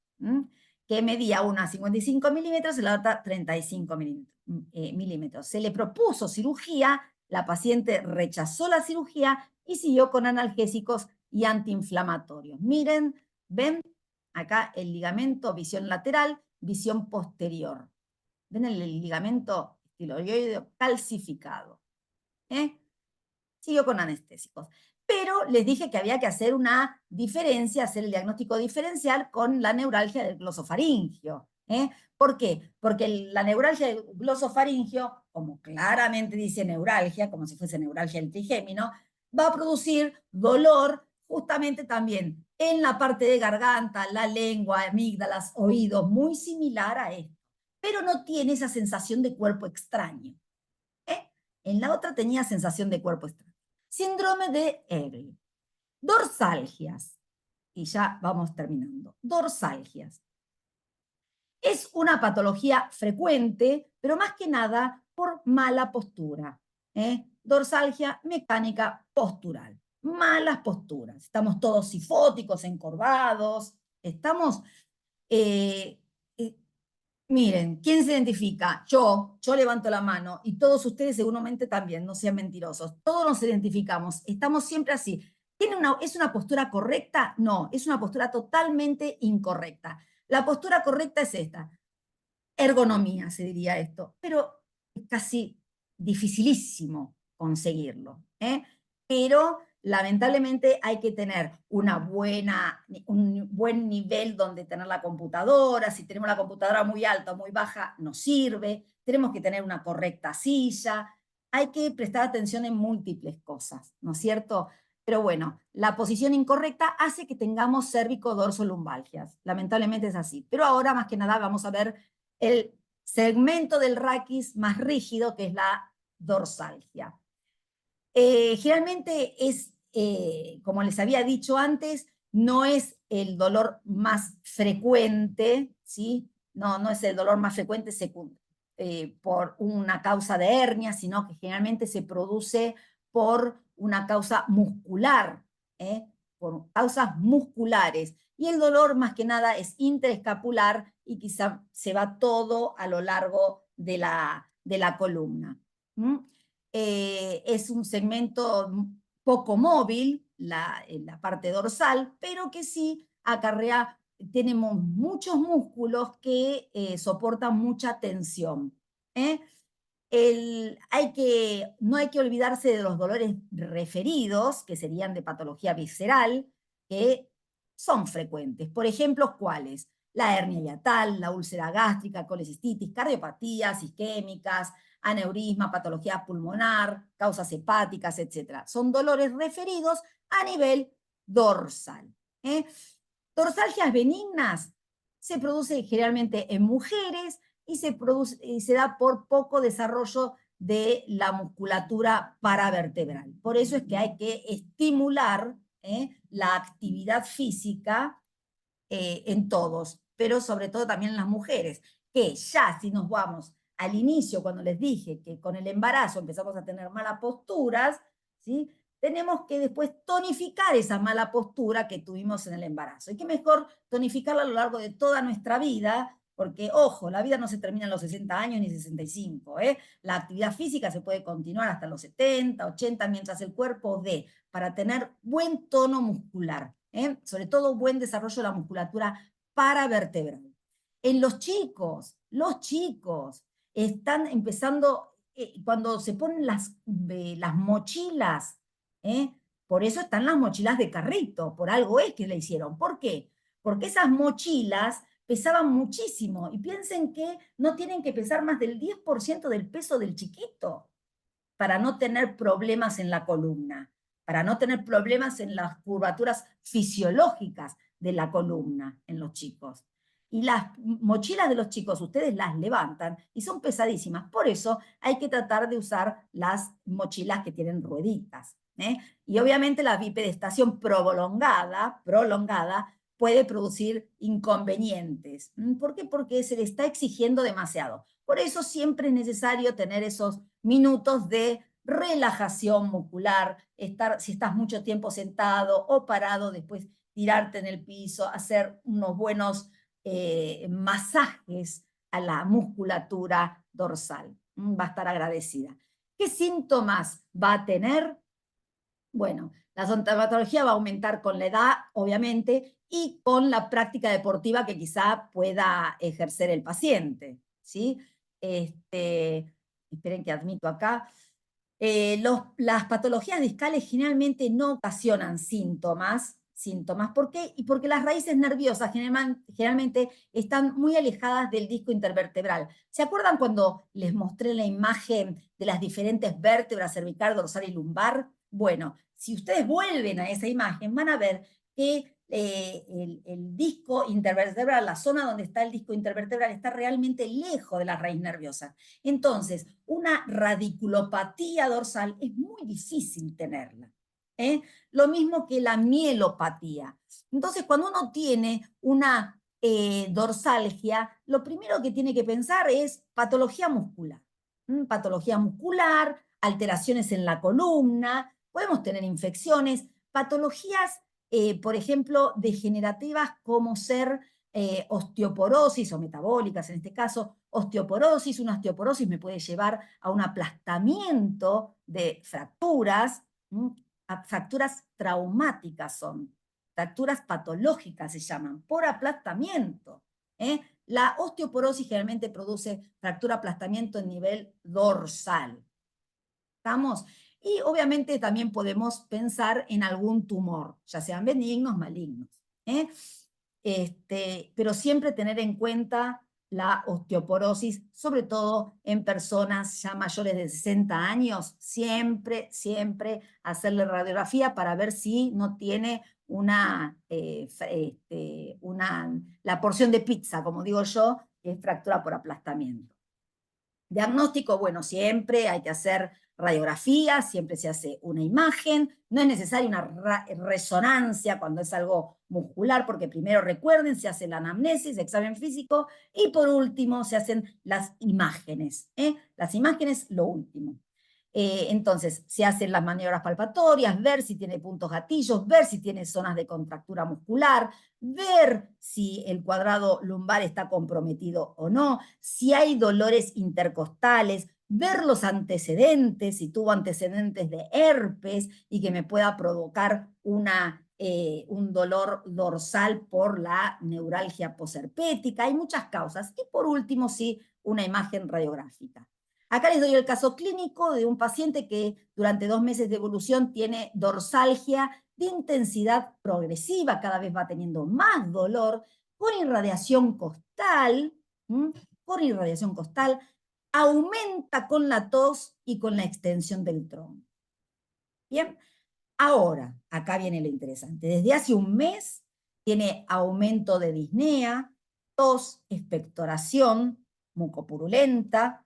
que medía una 55 milímetros y la otra 35 milímetros. Se le propuso cirugía, la paciente rechazó la cirugía y siguió con analgésicos y antiinflamatorios. Miren, ven acá el ligamento, visión lateral, visión posterior. ¿Ven el ligamento estiloideo calcificado? Siguió con anestésicos. Pero les dije que había que hacer una diferencia, hacer el diagnóstico diferencial con la neuralgia del glosofaringio. ¿Por qué? Porque la neuralgia del glosofaringio, como claramente dice neuralgia, como si fuese neuralgia del trigémino, va a producir dolor justamente también en la parte de garganta, la lengua, amígdalas, oídos, muy similar a esto. Pero no tiene esa sensación de cuerpo extraño. En la otra tenía sensación de cuerpo extraño. Síndrome de Ehlers. Dorsalgias. Y ya vamos terminando. Dorsalgias. Es una patología frecuente, pero más que nada por mala postura. Dorsalgia mecánica postural. Malas posturas. Estamos todos sifóticos, encorvados. Estamos... miren, ¿quién se identifica? Yo levanto la mano y todos ustedes seguramente también, no sean mentirosos. Todos nos identificamos, estamos siempre así. ¿Es una postura correcta? No, es una postura totalmente incorrecta. La postura correcta es esta. Ergonomía, se diría esto, pero es casi dificilísimo conseguirlo. Pero lamentablemente hay que tener un buen nivel donde tener la computadora. Si tenemos la computadora muy alta o muy baja, no sirve. Tenemos que tener una correcta silla. Hay que prestar atención en múltiples cosas, ¿no es cierto? Pero bueno, la posición incorrecta hace que tengamos cérvico-dorso-lumbalgias. Lamentablemente es así. Pero ahora, más que nada, vamos a ver el segmento del raquis más rígido, que es la dorsalgia. Generalmente es, como les había dicho antes, no es el dolor más frecuente, ¿sí? No es el dolor más frecuente por una causa de hernia, sino que generalmente se produce por una causa muscular, por causas musculares. Y el dolor más que nada es interescapular y quizá se va todo a lo largo de la columna. Es un segmento poco móvil, la parte dorsal, pero que sí acarrea, tenemos muchos músculos que soportan mucha tensión. No hay que olvidarse de los dolores referidos, que serían de patología visceral, que son frecuentes. Por ejemplo, ¿cuáles? La hernia hiatal, la úlcera gástrica, colecistitis, cardiopatías isquémicas, aneurisma, patología pulmonar, causas hepáticas, etc. Son dolores referidos a nivel dorsal. Dorsalgias benignas se producen generalmente en mujeres y se da por poco desarrollo de la musculatura paravertebral. Por eso es que hay que estimular la actividad física en todos, pero sobre todo también en las mujeres, que ya si nos vamos al inicio, cuando les dije que con el embarazo empezamos a tener malas posturas, ¿sí? Tenemos que después tonificar esa mala postura que tuvimos en el embarazo. Y qué mejor tonificarla a lo largo de toda nuestra vida, porque, ojo, la vida no se termina en los 60 años ni 65. La actividad física se puede continuar hasta los 70, 80, mientras el cuerpo dé, para tener buen tono muscular, sobre todo buen desarrollo de la musculatura paravertebral. En los chicos están empezando, cuando se ponen las mochilas, por eso están las mochilas de carrito, por algo es que le hicieron. ¿Por qué? Porque esas mochilas pesaban muchísimo, y piensen que no tienen que pesar más del 10% del peso del chiquito. para no tener problemas en la columna, para no tener problemas en las curvaturas fisiológicas de la columna en los chicos. Y las mochilas de los chicos ustedes las levantan y son pesadísimas, por eso hay que tratar de usar las mochilas que tienen rueditas. Y obviamente la bipedestación prolongada puede producir inconvenientes. ¿Por qué? Porque se le está exigiendo demasiado. Por eso siempre es necesario tener esos minutos de relajación muscular, si estás mucho tiempo sentado o parado, después tirarte en el piso, hacer unos buenos masajes a la musculatura dorsal. Va a estar agradecida. ¿Qué síntomas va a tener? Bueno, la sintomatología va a aumentar con la edad, obviamente, y con la práctica deportiva que quizá pueda ejercer el paciente, ¿sí? Esperen que admito acá. Las patologías discales generalmente no ocasionan síntomas. ¿Por qué? Y porque las raíces nerviosas generalmente están muy alejadas del disco intervertebral. ¿Se acuerdan cuando les mostré la imagen de las diferentes vértebras cervical, dorsal y lumbar? Bueno, si ustedes vuelven a esa imagen, van a ver que el disco intervertebral, la zona donde está el disco intervertebral, está realmente lejos de la raíz nerviosa. Entonces, una radiculopatía dorsal es muy difícil tenerla. Lo mismo que la mielopatía. Entonces, cuando uno tiene una dorsalgia, lo primero que tiene que pensar es patología muscular. Patología muscular, alteraciones en la columna, podemos tener infecciones, patologías, por ejemplo, degenerativas como ser osteoporosis o metabólicas, en este caso, osteoporosis. Una osteoporosis me puede llevar a un aplastamiento de fracturas, fracturas traumáticas son, fracturas patológicas se llaman, por aplastamiento. La osteoporosis generalmente produce fractura-aplastamiento en nivel dorsal. ¿Estamos? Y obviamente también podemos pensar en algún tumor, ya sean benignos, malignos. Pero siempre tener en cuenta la osteoporosis, sobre todo en personas ya mayores de 60 años, siempre hacerle radiografía para ver si no tiene la porción de pizza, como digo yo, que es fractura por aplastamiento. Diagnóstico, bueno, siempre hay que hacer radiografía, siempre se hace una imagen, no es necesaria una resonancia cuando es algo muscular, porque primero recuerden, se hace la anamnesis, examen físico, y por último se hacen las imágenes. Las imágenes, lo último. Entonces, se hacen las maniobras palpatorias, ver si tiene puntos gatillos, ver si tiene zonas de contractura muscular, ver si el cuadrado lumbar está comprometido o no, si hay dolores intercostales, ver los antecedentes, si tuvo antecedentes de herpes y que me pueda provocar un dolor dorsal por la neuralgia posherpética. Hay muchas causas. Y por último, sí, una imagen radiográfica. Acá les doy el caso clínico de un paciente que durante 2 meses de evolución tiene dorsalgia de intensidad progresiva, cada vez va teniendo más dolor, con irradiación costal, aumenta con la tos y con la extensión del tronco. Bien, ahora, acá viene lo interesante. Desde hace 1 mes tiene aumento de disnea, tos, expectoración, mucopurulenta,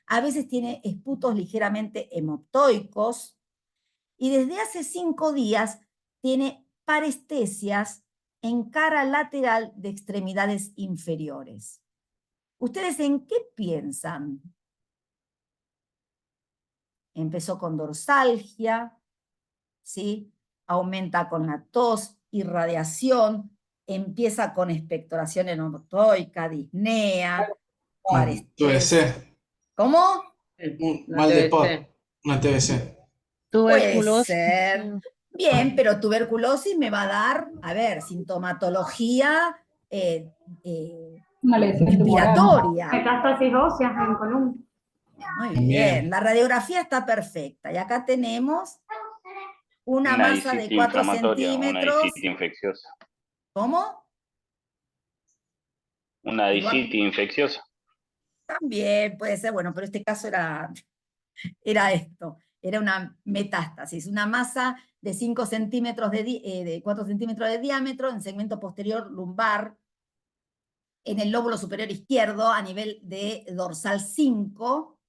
a veces tiene esputos ligeramente hemoptoicos, y desde hace 5 días tiene parestesias en cara lateral de extremidades inferiores. ¿Ustedes en qué piensan? Empezó con dorsalgia, ¿sí? Aumenta con la tos, irradiación, empieza con expectoración hemoptoica, disnea, parestesia. ¿Cómo? Mal de POT, una TBC. Puede ser. Bien, pero tuberculosis me va a dar, a ver, sintomatología respiratoria. Metástasis óseas en columna. Muy bien, la radiografía está perfecta. Y acá tenemos una masa de 4 centímetros. Una discitis infecciosa. ¿Cómo? Una discitis infecciosa. También puede ser, bueno, pero este caso era era esto, era una metástasis, una masa de 5 centímetros de 4 centímetros de diámetro en segmento posterior lumbar, en el lóbulo superior izquierdo, a nivel de dorsal 5,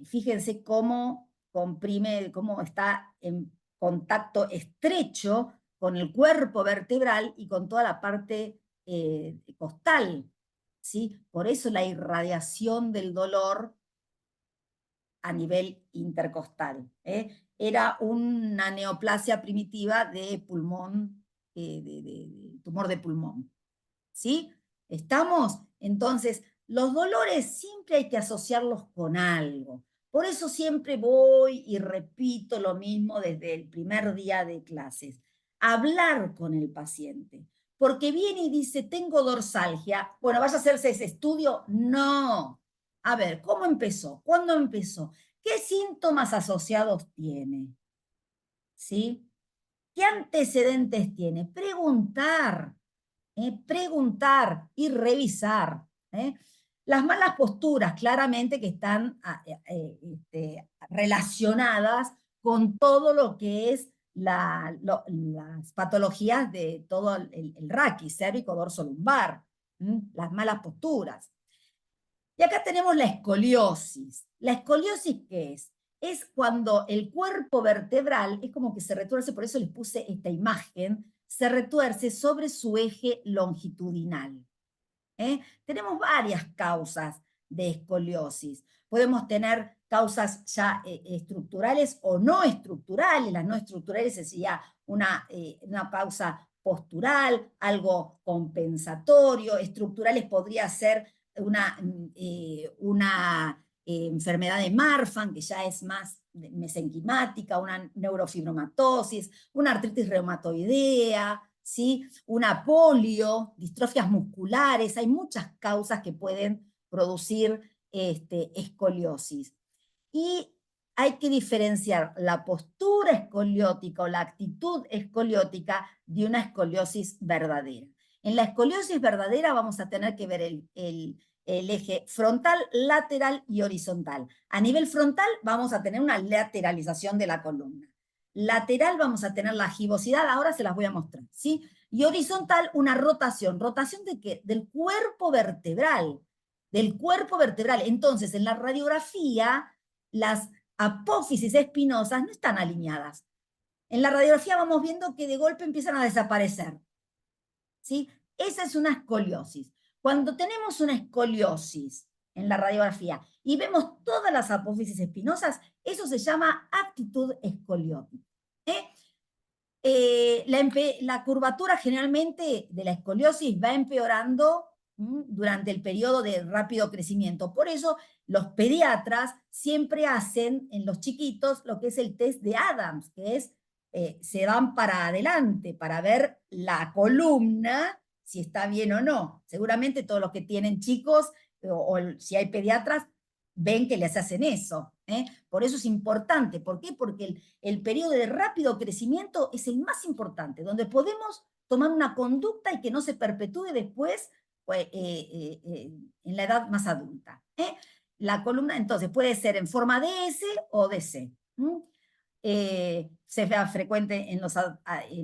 fíjense cómo comprime, cómo está en contacto estrecho con el cuerpo vertebral y con toda la parte costal, ¿sí? Por eso la irradiación del dolor a nivel intercostal. Era una neoplasia primitiva de pulmón, de tumor de pulmón. ¿Sí? ¿Estamos? Entonces, los dolores siempre hay que asociarlos con algo. Por eso siempre voy y repito lo mismo desde el primer día de clases. Hablar con el paciente. Porque viene y dice, tengo dorsalgia. Bueno, ¿vas a hacerse ese estudio? No. A ver, ¿cómo empezó? ¿Cuándo empezó? ¿Qué síntomas asociados tiene? ¿Sí? ¿Qué antecedentes tiene? Preguntar. Preguntar y revisar. Las malas posturas, claramente que están relacionadas con todo lo que es las patologías de todo el raquis, cérvico, dorso, lumbar, las malas posturas. Y acá tenemos la escoliosis. ¿La escoliosis qué es? Es cuando el cuerpo vertebral es como que se retuerce, por eso les puse esta imagen, se retuerce sobre su eje longitudinal. Tenemos varias causas de escoliosis. Podemos tener causas ya estructurales o no estructurales. Las no estructurales sería una causa postural, algo compensatorio. Estructurales podría ser una enfermedad de Marfan, que ya es más mesenquimática, una neurofibromatosis, una artritis reumatoidea, ¿sí? Una polio, distrofias musculares, hay muchas causas que pueden producir escoliosis. Y hay que diferenciar la postura escoliótica o la actitud escoliótica de una escoliosis verdadera. En la escoliosis verdadera vamos a tener que ver el eje frontal, lateral y horizontal. A nivel frontal vamos a tener una lateralización de la columna. Lateral vamos a tener la gibosidad, ahora se las voy a mostrar, ¿sí? Y horizontal una rotación. ¿Rotación de qué? Del cuerpo vertebral. Del cuerpo vertebral. Entonces, en la radiografía, las apófisis espinosas no están alineadas. En la radiografía vamos viendo que de golpe empiezan a desaparecer, ¿sí? Esa es una escoliosis. Cuando tenemos una escoliosis en la radiografía y vemos todas las apófisis espinosas, eso se llama actitud escoliótica. La curvatura generalmente de la escoliosis va empeorando durante el periodo de rápido crecimiento. Por eso los pediatras siempre hacen en los chiquitos lo que es el test de Adams, que es se van para adelante para ver la columna, si está bien o no. Seguramente todos los que tienen chicos, o si hay pediatras, ven que les hacen eso. Por eso es importante. ¿Por qué? Porque el periodo de rápido crecimiento es el más importante, donde podemos tomar una conducta y que no se perpetúe después en la edad más adulta. La columna, entonces, puede ser en forma de S o de C. Se ve frecuente en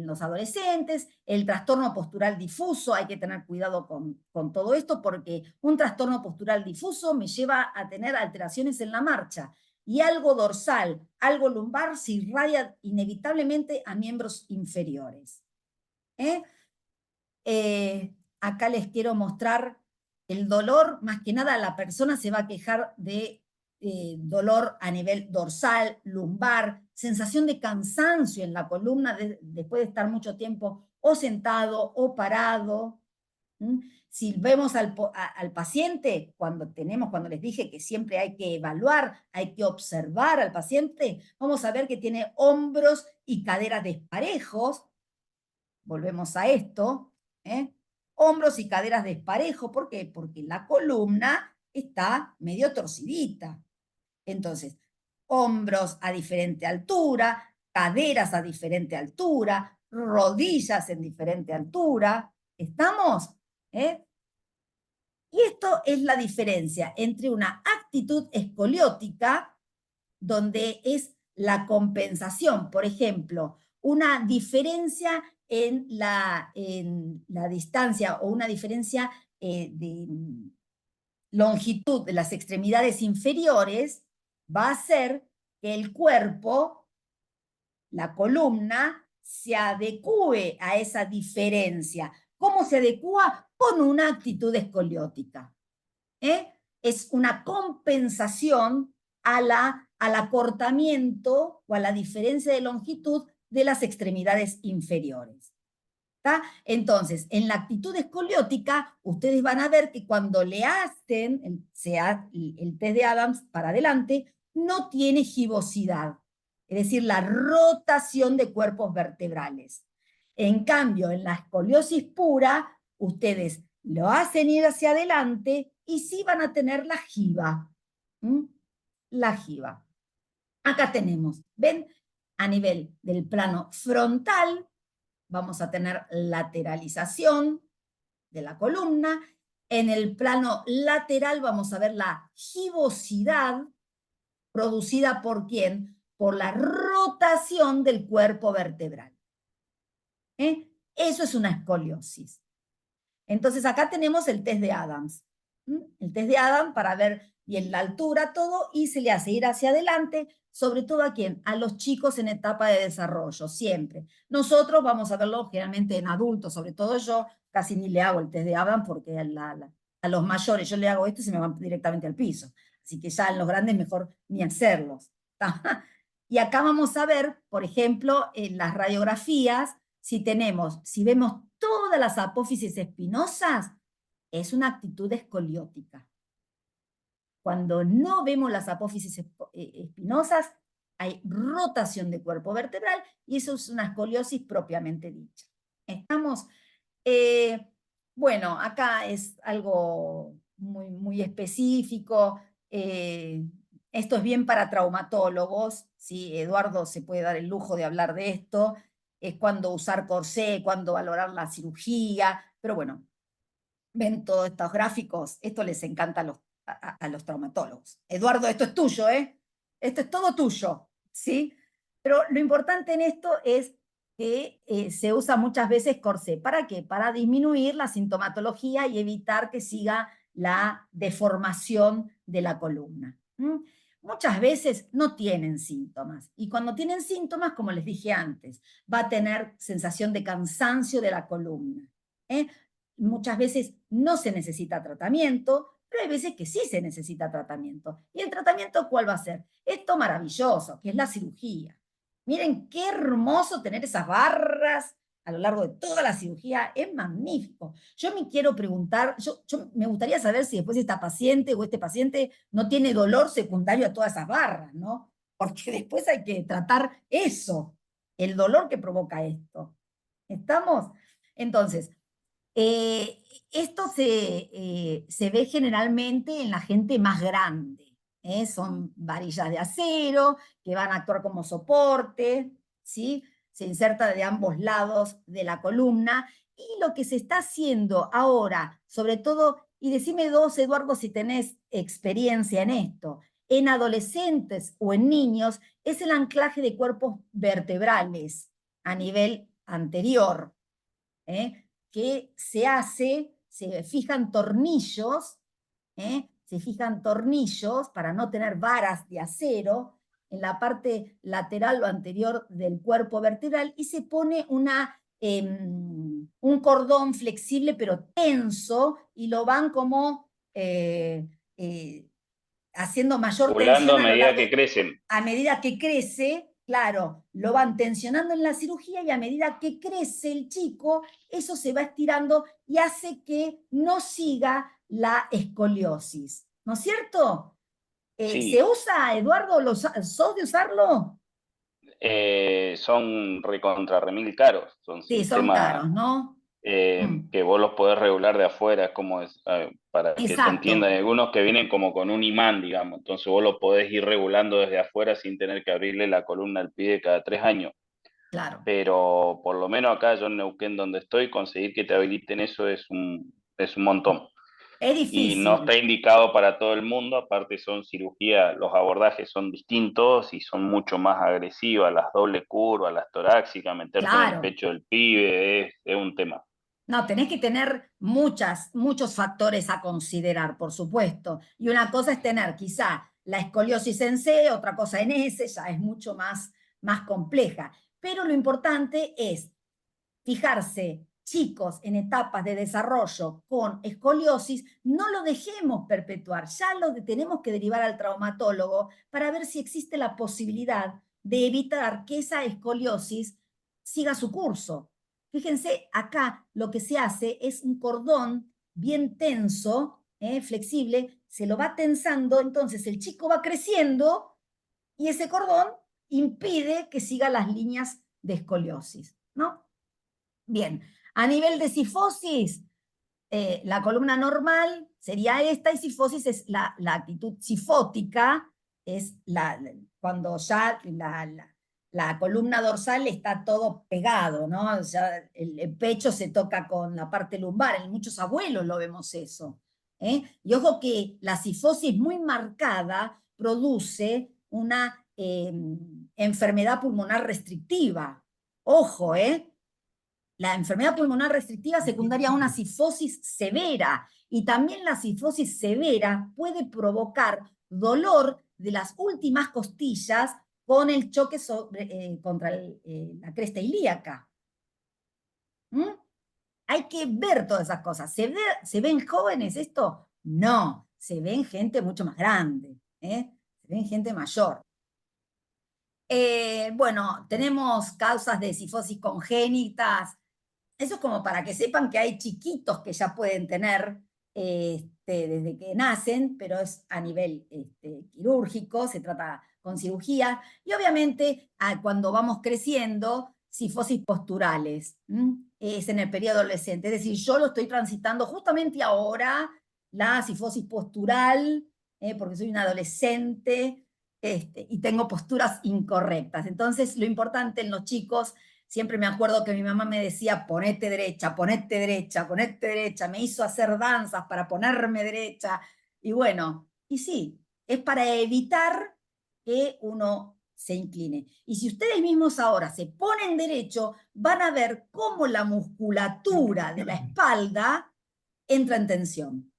los adolescentes. El trastorno postural difuso, hay que tener cuidado con todo esto, porque un trastorno postural difuso me lleva a tener alteraciones en la marcha, y algo dorsal, algo lumbar se irradia inevitablemente a miembros inferiores. Acá les quiero mostrar el dolor. Más que nada la persona se va a quejar de dolor a nivel dorsal, lumbar, sensación de cansancio en la columna después de estar mucho tiempo o sentado o parado. Si vemos al paciente, cuando les dije que siempre hay que evaluar, hay que observar al paciente, vamos a ver que tiene hombros y caderas desparejos. Volvemos a esto, hombros y caderas desparejos. ¿Por qué? Porque la columna está medio torcidita. Entonces, hombros a diferente altura, caderas a diferente altura, rodillas en diferente altura. ¿Estamos? Y esto es la diferencia entre una actitud actitud escoliótica, donde es la compensación, por ejemplo, una diferencia en la distancia o una diferencia de longitud de las extremidades inferiores, va a hacer que el cuerpo, la columna, se adecúe a esa diferencia. ¿Cómo se adecúa? Con una actitud escoliótica. Es una compensación al acortamiento o a la diferencia de longitud de las extremidades inferiores. ¿Tá? Entonces, en la actitud escoliótica, ustedes van a ver que cuando le hacen el test de Adams para adelante, no tiene gibosidad, es decir, la rotación de cuerpos vertebrales. En cambio, en la escoliosis pura, ustedes lo hacen ir hacia adelante y sí van a tener la jiba. La jiba. Acá tenemos, ¿ven? A nivel del plano frontal, vamos a tener lateralización de la columna. En el plano lateral vamos a ver la gibosidad producida por ¿quién? Por la rotación del cuerpo vertebral. Eso es una escoliosis. Entonces acá tenemos el test de Adams. El test de Adams para ver bien la altura, todo, y se le hace ir hacia adelante, sobre todo ¿a quién? A los chicos en etapa de desarrollo, siempre. Nosotros vamos a verlo generalmente en adultos, sobre todo yo, casi ni le hago el test de Adams porque a los mayores yo le hago esto y se me van directamente al piso. Así que ya en los grandes mejor ni hacerlos. Y acá vamos a ver, por ejemplo, en las radiografías, si vemos todas las apófisis espinosas, es una actitud escoliótica. Cuando no vemos las apófisis espinosas, hay rotación de cuerpo vertebral y eso es una escoliosis propiamente dicha. ¿Estamos? Bueno, acá es algo muy, muy específico. Esto es bien para traumatólogos, ¿sí? Eduardo se puede dar el lujo de hablar de esto. Es cuándo usar corsé, cuándo valorar la cirugía, pero bueno, ven todos estos gráficos, esto les encanta a los traumatólogos. Eduardo, esto es tuyo, ¿eh? Esto es todo tuyo, ¿sí? Pero lo importante en esto es que se usa muchas veces corsé. ¿Para qué? Para disminuir la sintomatología y evitar que siga la deformación de la columna. Muchas veces no tienen síntomas, y cuando tienen síntomas, como les dije antes, va a tener sensación de cansancio de la columna. Muchas veces no se necesita tratamiento, pero hay veces que sí se necesita tratamiento. ¿Y el tratamiento cuál va a ser? Esto maravilloso, que es la cirugía. Miren qué hermoso tener esas barras a lo largo de toda la cirugía, es magnífico. Yo me quiero preguntar, yo me gustaría saber si después esta paciente o este paciente no tiene dolor secundario a todas esas barras, ¿no? Porque después hay que tratar eso, el dolor que provoca esto. ¿Estamos? Entonces, esto se ve generalmente en la gente más grande. Son varillas de acero que van a actuar como soporte, ¿sí? Se inserta de ambos lados de la columna, y lo que se está haciendo ahora, sobre todo, y decime dos, Eduardo, si tenés experiencia en esto, en adolescentes o en niños, es el anclaje de cuerpos vertebrales a nivel anterior, que se hace, se fijan tornillos para no tener varas de acero en la parte lateral o anterior del cuerpo vertebral, y se pone un cordón flexible pero tenso, y lo van como haciendo mayor tensión a medida que crecen. a medida que crece. Claro, lo van tensionando en la cirugía, y a medida que crece el chico, eso se va estirando y hace que no siga la escoliosis. ¿No es cierto? Sí. ¿Se usa, Eduardo? ¿Sos de usarlo? Son recontra remil caros. Son Sí, son caros, ¿no? que vos los podés regular de afuera, como es, para que se entienda. Hay algunos que vienen como con un imán, digamos, entonces vos lo podés ir regulando desde afuera sin tener que abrirle la columna al pie cada 3 años. Claro. Pero por lo menos acá yo en Neuquén, donde estoy, conseguir que te habiliten eso es un montón. Es y difícil. no está indicado para todo el mundo, aparte son cirugías, los abordajes son distintos y son mucho más agresivas, las doble curvas, las torácicas, meterte en el Claro. pecho del pibe, es un tema. No, tenés que tener muchos factores a considerar, por supuesto. Y una cosa es tener quizá la escoliosis en C, otra cosa en S, ya es mucho más compleja. Pero lo importante es fijarse, chicos en etapas de desarrollo con escoliosis, no lo dejemos perpetuar, ya lo tenemos que derivar al traumatólogo para ver si existe la posibilidad de evitar que esa escoliosis siga su curso. Fíjense, acá lo que se hace es un cordón bien tenso, flexible, se lo va tensando, entonces el chico va creciendo y ese cordón impide que siga las líneas de escoliosis, ¿no? Bien, a nivel de cifosis, la columna normal sería esta, y cifosis es la actitud cifótica, es cuando ya la columna dorsal está todo pegado, ¿no? Ya el pecho se toca con la parte lumbar, en muchos abuelos lo vemos eso. Y ojo que la cifosis muy marcada produce una enfermedad pulmonar restrictiva. Ojo, la enfermedad pulmonar restrictiva secundaria a una cifosis severa, y también la cifosis severa puede provocar dolor de las últimas costillas con el choque contra la cresta ilíaca. Hay que ver todas esas cosas. ¿Se ven jóvenes esto? No, se ven gente mucho más grande, se ven gente mayor. Bueno, tenemos causas de cifosis congénitas. Eso es como para que sepan que hay chiquitos que ya pueden tener desde que nacen, pero es a nivel quirúrgico, se trata con cirugía. Y obviamente cuando vamos creciendo, cifosis posturales, es en el periodo adolescente. Es decir, yo lo estoy transitando justamente ahora, la cifosis postural, porque soy un adolescente y tengo posturas incorrectas. Entonces, lo importante en los chicos, siempre me acuerdo que mi mamá me decía, ponete derecha, ponete derecha, ponete derecha, me hizo hacer danzas para ponerme derecha, y bueno, y sí, es para evitar que uno se incline. Y si ustedes mismos ahora se ponen derecho, van a ver cómo la musculatura de la espalda entra en tensión.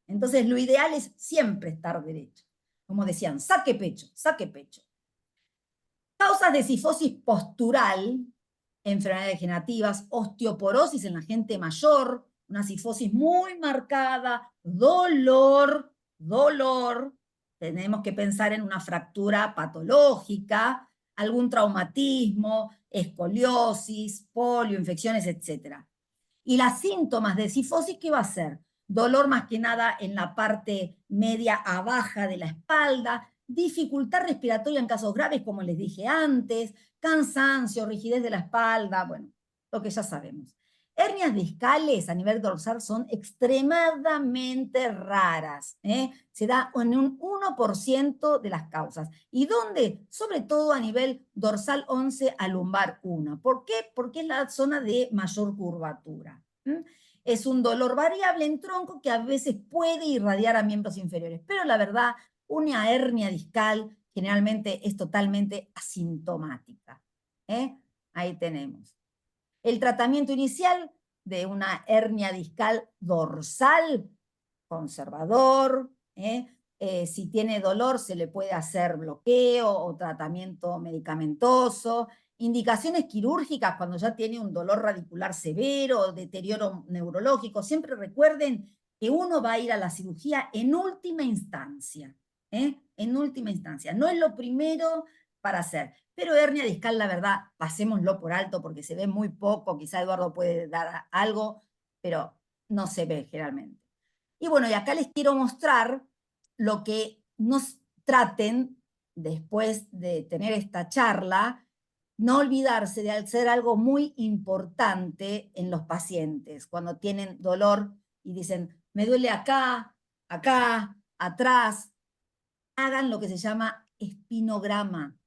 Entonces, lo ideal es siempre estar derecho. Como decían, saque pecho, saque pecho. Causas de cifosis postural, enfermedades degenerativas, osteoporosis en la gente mayor, una cifosis muy marcada, dolor, tenemos que pensar en una fractura patológica, algún traumatismo, escoliosis, polio, infecciones, etc. Y las síntomas de cifosis, ¿qué va a ser? Dolor más que nada en la parte media a baja de la espalda, dificultad respiratoria en casos graves, como les dije antes, cansancio, rigidez de la espalda, bueno, lo que ya sabemos. Hernias discales a nivel dorsal son extremadamente raras, se da en un 1% de las causas. ¿Y dónde? Sobre todo a nivel dorsal 11 a lumbar 1. ¿Por qué? Porque es la zona de mayor curvatura. Es un dolor variable en tronco que a veces puede irradiar a miembros inferiores, pero la verdad, una hernia discal generalmente es totalmente asintomática. Ahí tenemos. El tratamiento inicial de una hernia discal dorsal, conservador, si tiene dolor se le puede hacer bloqueo o tratamiento medicamentoso. Indicaciones quirúrgicas cuando ya tiene un dolor radicular severo, deterioro neurológico. Siempre recuerden que uno va a ir a la cirugía en última instancia. En última instancia. No es lo primero para hacer. Pero hernia discal, la verdad, pasémoslo por alto porque se ve muy poco. Quizá Eduardo puede dar algo, pero no se ve generalmente. Y bueno, y acá les quiero mostrar lo que nos traten después de tener esta charla, no olvidarse de hacer algo muy importante en los pacientes, cuando tienen dolor y dicen, me duele acá, acá, atrás, hagan lo que se llama espinograma.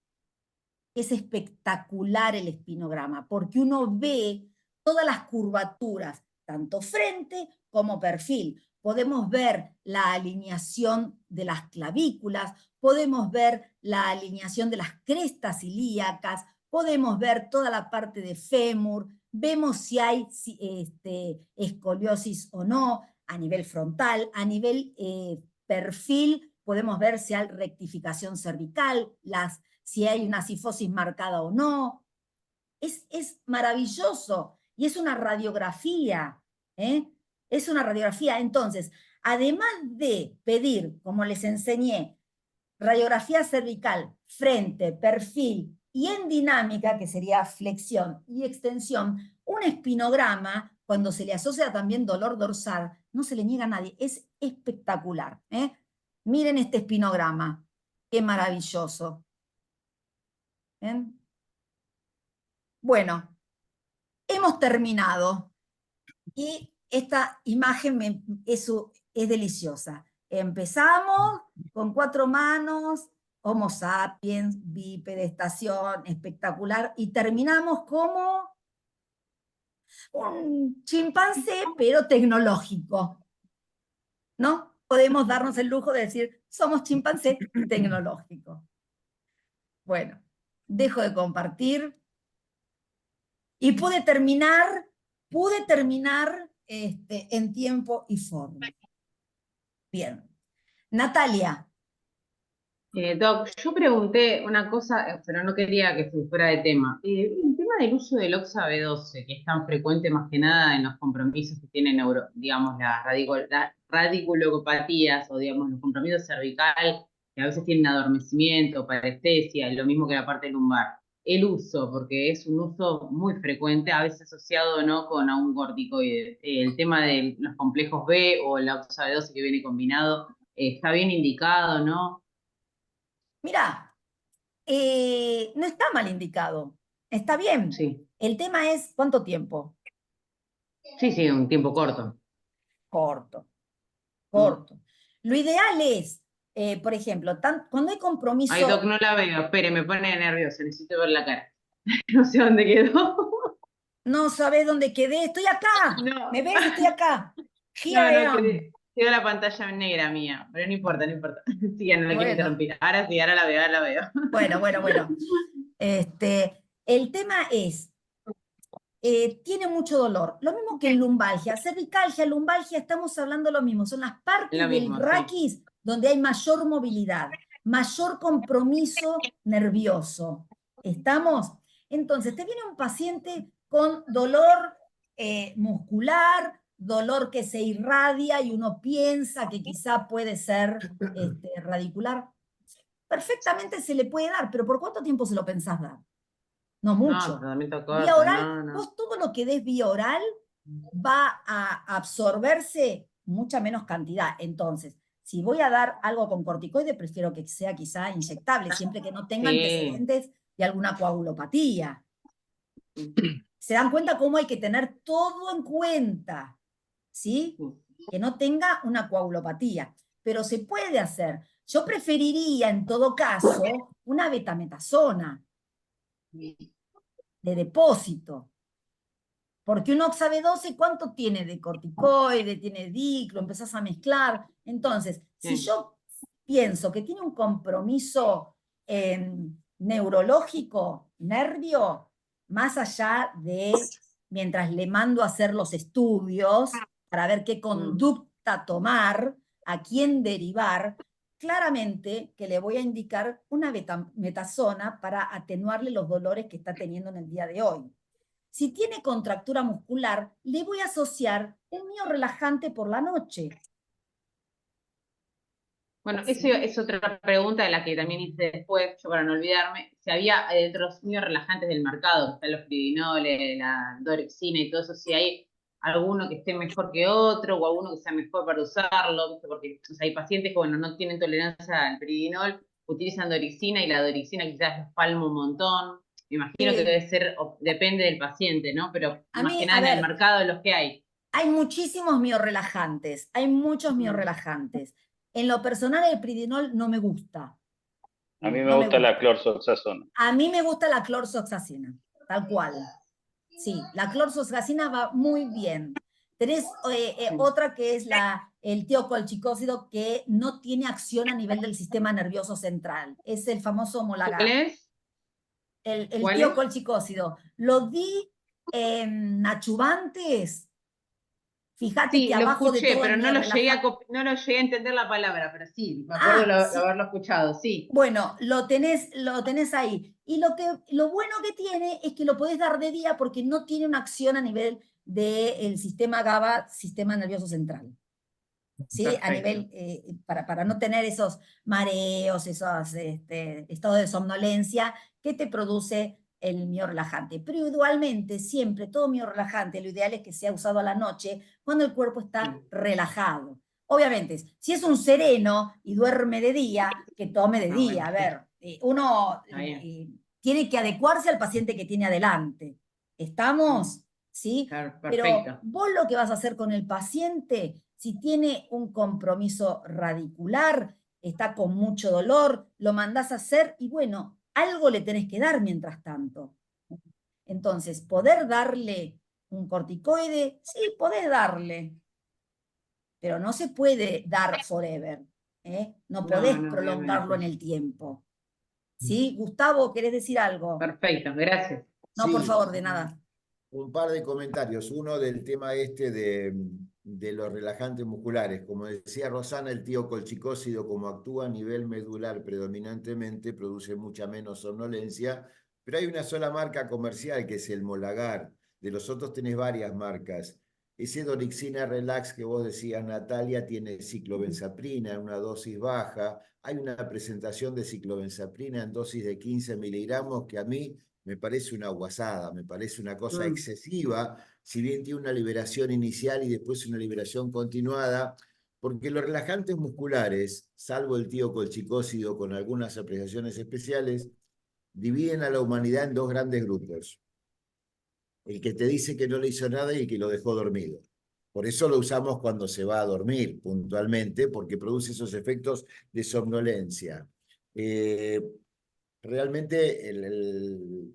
Es espectacular el espinograma, porque uno ve todas las curvaturas, tanto frente como perfil. Podemos ver la alineación de las clavículas, podemos ver la alineación de las crestas ilíacas, podemos ver toda la parte de fémur, vemos si hay escoliosis o no, a nivel frontal, a nivel perfil, podemos ver si hay rectificación cervical, si hay una cifosis marcada o no. Es maravilloso, y es una radiografía, ¿eh? Es una radiografía. Entonces, además de pedir, como les enseñé, radiografía cervical, frente, perfil, y en dinámica, que sería flexión y extensión, un espinograma, cuando se le asocia también dolor dorsal, no se le niega a nadie, es espectacular, ¿eh? Miren este espinograma, qué maravilloso. ¿Ven? Bueno, hemos terminado, y esta imagen es deliciosa. Empezamos con 4 manos, Homo sapiens, bipedestación, espectacular, y terminamos como un chimpancé, pero tecnológico, ¿no? Podemos darnos el lujo de decir, somos chimpancé tecnológico. Bueno, dejo de compartir, y pude terminar en tiempo y forma. Bien. Natalia. Doc, yo pregunté una cosa, pero no quería que fuera de tema. El tema del uso del Oxa B12, que es tan frecuente más que nada en los compromisos que tienen, digamos, las radiculopatías o, digamos, los compromisos cervical, que a veces tienen adormecimiento, parestesia, lo mismo que la parte lumbar. El uso, porque es un uso muy frecuente, a veces asociado no con a un corticoide. El tema de los complejos B o la Oxa B12 que viene combinado, está bien indicado, ¿no? Mirá, no está mal indicado, está bien. Sí. El tema es, ¿cuánto tiempo? Sí, un tiempo corto. Corto. Lo ideal es, por ejemplo, cuando hay compromiso... Ay, Doc, no la veo, espere, me pone nerviosa, necesito ver la cara. No sé dónde quedó. No sabés dónde quedé, estoy acá. No. ¿Me ves? Estoy acá. No, quedó la pantalla negra mía, pero no importa. Sí, no la quiero interrumpir. Ahora sí, ahora la veo. Bueno. El tema es, tiene mucho dolor. Lo mismo que en lumbalgia. Cervicalgia, lumbalgia, estamos hablando lo mismo. Son las partes del raquis donde hay mayor movilidad, mayor compromiso nervioso. ¿Estamos? Entonces, te viene un paciente con dolor muscular, dolor que se irradia y uno piensa que quizá puede ser radicular. Perfectamente se le puede dar, pero ¿por cuánto tiempo se lo pensás dar? No mucho. Vía oral, vos todo lo que des vía oral va a absorberse mucha menos cantidad. Entonces, si voy a dar algo con corticoide, prefiero que sea quizá inyectable, siempre que no tenga antecedentes de alguna coagulopatía. ¿Se dan cuenta cómo hay que tener todo en cuenta? ¿Sí? Que no tenga una coagulopatía. Pero se puede hacer. Yo preferiría, en todo caso, una betametasona de depósito. Porque un Oxa B12, ¿cuánto tiene de corticoide? Tiene diclo, empezás a mezclar. Entonces, si yo pienso que tiene un compromiso neurológico, nervio, más allá de, mientras le mando a hacer los estudios, para ver qué conducta tomar, a quién derivar, claramente que le voy a indicar una betametasona para atenuarle los dolores que está teniendo en el día de hoy. Si tiene contractura muscular, le voy a asociar un miorrelajante por la noche. Bueno, eso es otra pregunta de la que también hice después, yo para no olvidarme, si había otros miorrelajantes del mercado, que están los pridinoles, la dorexina y todo eso, si hay alguno que esté mejor que otro, o alguno que sea mejor para usarlo, porque hay pacientes que no tienen tolerancia al pridinol, utilizan dorexina, y la dorexina quizás los palma un montón. Me imagino que debe ser, depende del paciente, ¿no? Pero más que nada en el mercado de los que hay. Hay muchísimos miorrelajantes, hay muchos miorrelajantes. En lo personal, el pridinol no me gusta. A mí me gusta la clorzoxazona. A mí me gusta la clorzoxacina, tal cual. Sí, la clorzoxacina va muy bien. Tenés otra que es el tiocolchicócido, que no tiene acción a nivel del sistema nervioso central. Es el famoso Molagar. ¿Cuál es? El ¿Cuál es? tiocolchicócido. Lo di en achuvantes. Fíjate Sí, que lo abajo de escuché, todo pero el no lo llegué a, relajante. no lo llegué a entender la palabra, pero sí, me acuerdo Sí. haberlo escuchado, sí. Bueno, lo tenés ahí. Y lo bueno que tiene es que lo podés dar de día porque no tiene una acción a nivel del sistema GABA, sistema nervioso central. ¿Sí? Perfecto. A nivel, para no tener esos mareos, esos estados de somnolencia que te produce el miorelajante. Pero individualmente, siempre, todo miorelajante, lo ideal es que sea usado a la noche cuando el cuerpo está relajado. Obviamente, si es un sereno y duerme de día, que tome de día. Bueno, A ver, uno está bien. tiene que adecuarse al paciente que tiene adelante. ¿Estamos? ¿Sí? Claro, Pero perfecto. vos lo que vas a hacer con el paciente, si tiene un compromiso radicular, está con mucho dolor, lo mandás a hacer y bueno, algo le tenés que dar mientras tanto. Entonces, poder darle un corticoide, sí, podés darle, pero no se puede dar forever, ¿eh? No podés prolongarlo en el tiempo. ¿Sí? Gustavo, ¿querés decir algo? Perfecto, gracias. No, por Sí, favor, de nada. un par de comentarios. Uno del tema de los relajantes musculares. Como decía Rosana, el tiocolchicócido, como actúa a nivel medular predominantemente, produce mucha menos somnolencia, pero hay una sola marca comercial que es el Molagar. De los otros tenés varias marcas. Ese Dorixina Relax que vos decías, Natalia, tiene ciclobenzaprina en una dosis baja. Hay una presentación de ciclobenzaprina en dosis de 15 miligramos que a mí me parece una guasada, me parece una cosa excesiva, si bien tiene una liberación inicial y después una liberación continuada, porque los relajantes musculares, salvo el tiocolchicócido con algunas apreciaciones especiales, dividen a la humanidad en dos grandes grupos. El que te dice que no le hizo nada y el que lo dejó dormido. Por eso lo usamos cuando se va a dormir puntualmente, porque produce esos efectos de somnolencia. Realmente,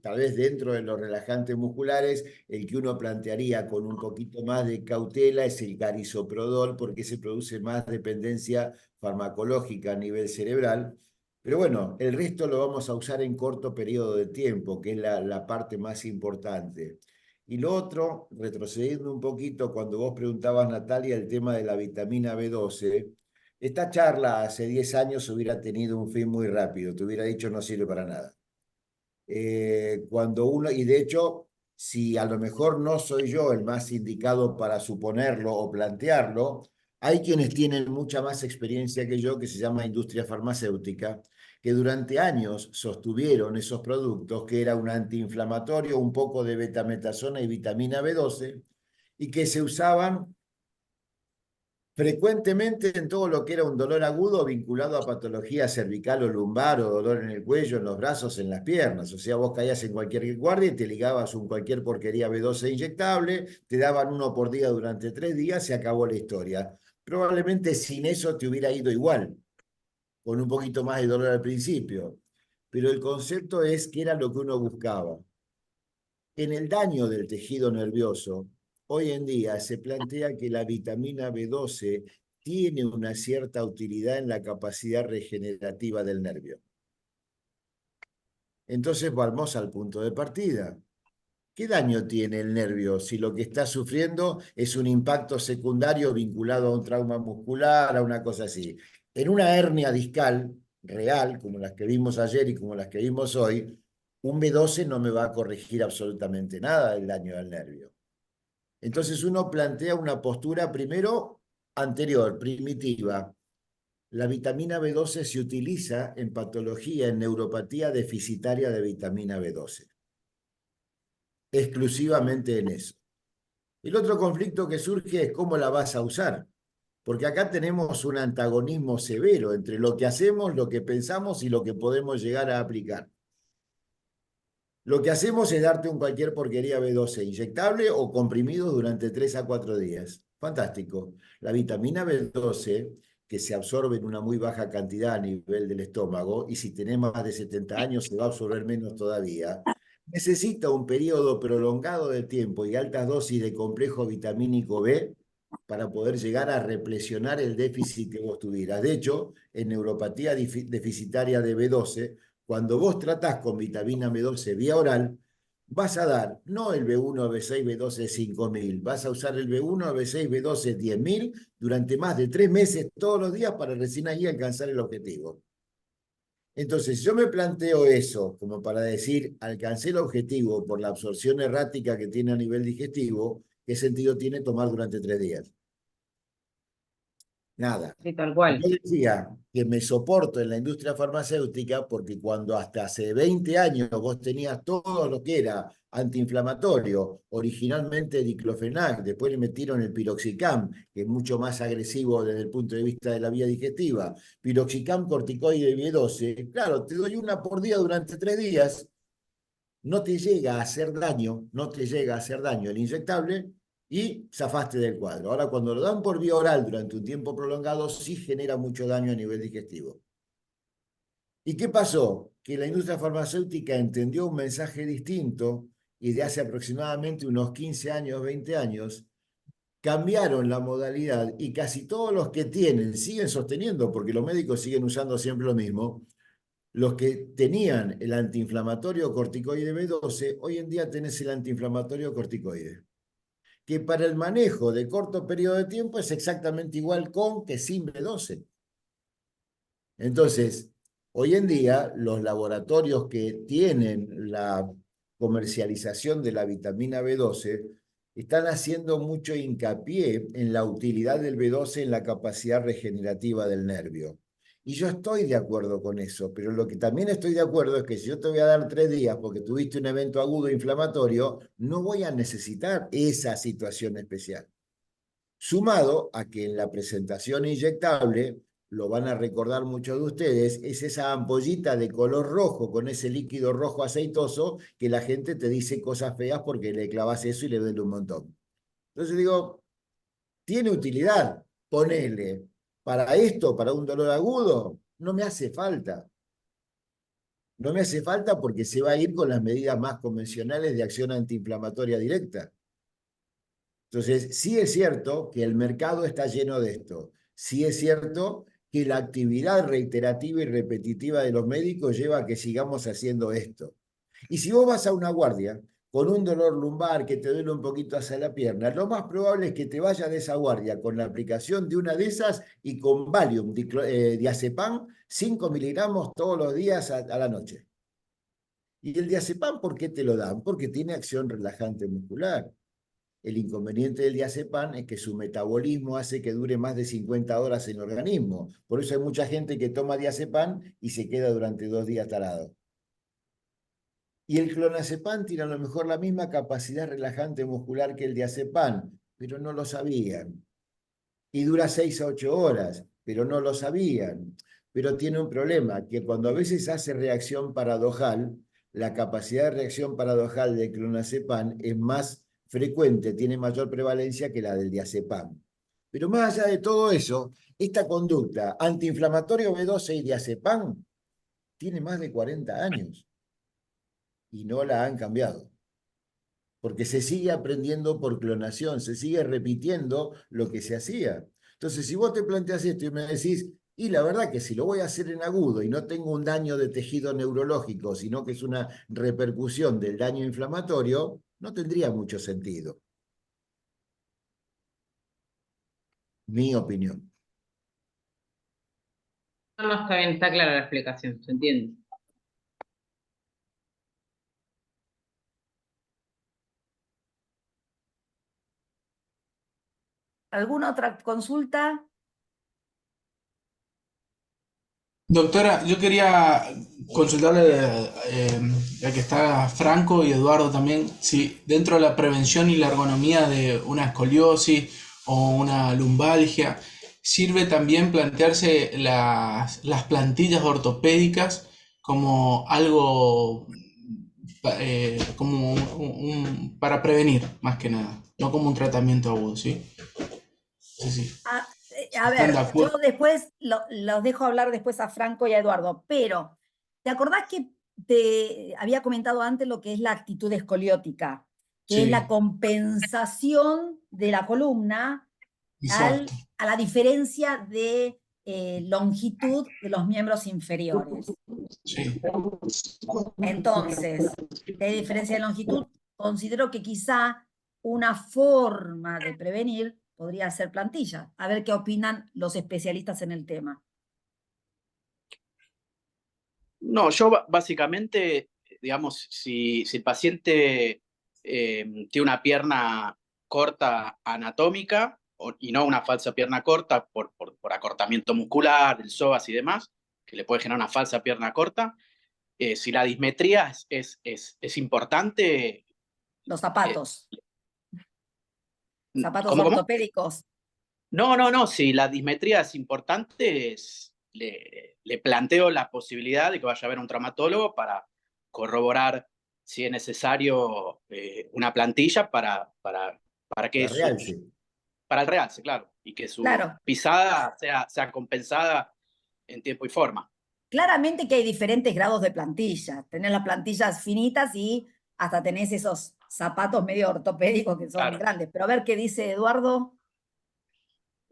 tal vez dentro de los relajantes musculares, el que uno plantearía con un poquito más de cautela es el garisoprodol, porque se produce más dependencia farmacológica a nivel cerebral. Pero bueno, el resto lo vamos a usar en corto periodo de tiempo, que es la parte más importante. Y lo otro, retrocediendo un poquito, cuando vos preguntabas, Natalia, el tema de la vitamina B12, esta charla hace 10 años hubiera tenido un fin muy rápido, te hubiera dicho no sirve para nada. Y de hecho, si a lo mejor no soy yo el más indicado para suponerlo o plantearlo, hay quienes tienen mucha más experiencia que yo, que se llama industria farmacéutica, que durante años sostuvieron esos productos, que era un antiinflamatorio, un poco de betametasona y vitamina B12, y que se usaban frecuentemente en todo lo que era un dolor agudo vinculado a patología cervical o lumbar o dolor en el cuello, en los brazos, en las piernas. O sea, vos caías en cualquier guardia y te ligabas un cualquier porquería B12 inyectable, te daban uno por día durante 3 días, se acabó la historia. Probablemente sin eso te hubiera ido igual, con un poquito más de dolor al principio. Pero el concepto es que era lo que uno buscaba. En el daño del tejido nervioso, hoy en día se plantea que la vitamina B12 tiene una cierta utilidad en la capacidad regenerativa del nervio. Entonces vamos al punto de partida. ¿Qué daño tiene el nervio si lo que está sufriendo es un impacto secundario vinculado a un trauma muscular, a una cosa así? En una hernia discal real, como las que vimos ayer y como las que vimos hoy, un B12 no me va a corregir absolutamente nada del daño del nervio. Entonces uno plantea una postura primero anterior, primitiva. La vitamina B12 se utiliza en patología, en neuropatía deficitaria de vitamina B12. Exclusivamente en eso. El otro conflicto que surge es cómo la vas a usar. Porque acá tenemos un antagonismo severo entre lo que hacemos, lo que pensamos y lo que podemos llegar a aplicar. Lo que hacemos es darte un cualquier porquería B12 inyectable o comprimido durante 3 a 4 días. Fantástico. La vitamina B12, que se absorbe en una muy baja cantidad a nivel del estómago, y si tenés más de 70 años se va a absorber menos todavía, necesita un periodo prolongado de tiempo y altas dosis de complejo vitamínico B para poder llegar a represionar el déficit que vos tuvieras. De hecho, en neuropatía deficitaria de B12, cuando vos tratás con vitamina B12 vía oral, vas a dar no el B1, B6, B12 5000, vas a usar el B1, B6, B12 10000 durante más de 3 meses todos los días para recién ahí alcanzar el objetivo. Entonces, yo me planteo eso como para decir, alcancé el objetivo por la absorción errática que tiene a nivel digestivo, ¿qué sentido tiene tomar durante 3 días? Nada. Sí, tal cual. Yo decía que me soporto en la industria farmacéutica porque cuando hasta hace 20 años vos tenías todo lo que era antiinflamatorio, originalmente diclofenac, después le metieron el piroxicam, que es mucho más agresivo desde el punto de vista de la vía digestiva, piroxicam, corticoide B12, claro, te doy una por día durante 3 días, no te llega a hacer daño, no te llega a hacer daño el inyectable, y zafaste del cuadro. Ahora, cuando lo dan por vía oral durante un tiempo prolongado, sí genera mucho daño a nivel digestivo. ¿Y qué pasó? Que la industria farmacéutica entendió un mensaje distinto y de hace aproximadamente unos 15 años, 20 años, cambiaron la modalidad y casi todos los que tienen, siguen sosteniendo, porque los médicos siguen usando siempre lo mismo, los que tenían el antiinflamatorio corticoide B12, hoy en día tenés el antiinflamatorio corticoide, que para el manejo de corto periodo de tiempo es exactamente igual con que sin B12. Entonces, hoy en día, los laboratorios que tienen la comercialización de la vitamina B12 están haciendo mucho hincapié en la utilidad del B12 en la capacidad regenerativa del nervio. Y yo estoy de acuerdo con eso, pero lo que también estoy de acuerdo es que si yo te voy a dar 3 días porque tuviste un evento agudo inflamatorio, no voy a necesitar esa situación especial. Sumado a que en la presentación inyectable, lo van a recordar muchos de ustedes, es esa ampollita de color rojo con ese líquido rojo aceitoso que la gente te dice cosas feas porque le clavas eso y le duele un montón. Entonces digo, tiene utilidad, ponele. Para esto, para un dolor agudo, no me hace falta. No me hace falta porque se va a ir con las medidas más convencionales de acción antiinflamatoria directa. Entonces, sí es cierto que el mercado está lleno de esto. Sí es cierto que la actividad reiterativa y repetitiva de los médicos lleva a que sigamos haciendo esto. Y si vos vas a una guardia con un dolor lumbar que te duele un poquito hacia la pierna, lo más probable es que te vayas de esa guardia con la aplicación de una de esas y con Valium, diazepam, 5 miligramos todos los días a la noche. Y el diazepam, ¿por qué te lo dan? Porque tiene acción relajante muscular. El inconveniente del diazepam es que su metabolismo hace que dure más de 50 horas en el organismo. Por eso hay mucha gente que toma diazepam y se queda durante 2 días tarado. Y el clonazepam tiene a lo mejor la misma capacidad relajante muscular que el diazepam, pero no lo sabían. Y dura 6 a 8 horas, pero no lo sabían. Pero tiene un problema, que cuando a veces hace reacción paradojal, la capacidad de reacción paradojal del clonazepam es más frecuente, tiene mayor prevalencia que la del diazepam. Pero más allá de todo eso, esta conducta antiinflamatorio B12 y diazepam tiene más de 40 años y no la han cambiado. Porque se sigue aprendiendo por clonación, se sigue repitiendo lo que se hacía. Entonces, si vos te planteas esto y me decís, y la verdad que si lo voy a hacer en agudo y no tengo un daño de tejido neurológico, sino que es una repercusión del daño inflamatorio, no tendría mucho sentido. Mi opinión. No, está bien, está clara la explicación, se entiende. ¿Alguna otra consulta? Doctora, yo quería consultarle, ya que está Franco y Eduardo también, si dentro de la prevención y la ergonomía de una escoliosis o una lumbalgia, sirve también plantearse las plantillas ortopédicas como algo como para prevenir, más que nada, no como un tratamiento agudo, ¿sí? Sí. A ver, yo después los dejo hablar después a Franco y a Eduardo, pero ¿te acordás que te había comentado antes lo que es la actitud escoliótica, que es Sí, la compensación de la columna exacto. a la diferencia de longitud de los miembros inferiores. Sí. Entonces, si hay diferencia de longitud, considero que quizá una forma de prevenir podría ser plantilla. A ver qué opinan los especialistas en el tema. No, yo básicamente, digamos, si el paciente tiene una pierna corta anatómica y no una falsa pierna corta por acortamiento muscular, el psoas y demás, que le puede generar una falsa pierna corta, si la dismetría es importante. Los zapatos. Zapatos ¿Cómo? ortopédicos. No, si la dismetría es importante, le planteo la posibilidad de que vaya a ver un traumatólogo para corroborar si es necesario una plantilla para que Para realce. para el realce, claro, y que su Claro. pisada sea compensada en tiempo y forma. Claramente que hay diferentes grados de plantilla. Tenés las plantillas finitas y hasta tenés esos zapatos medio ortopédicos que son Claro. grandes. Pero a ver qué dice Eduardo.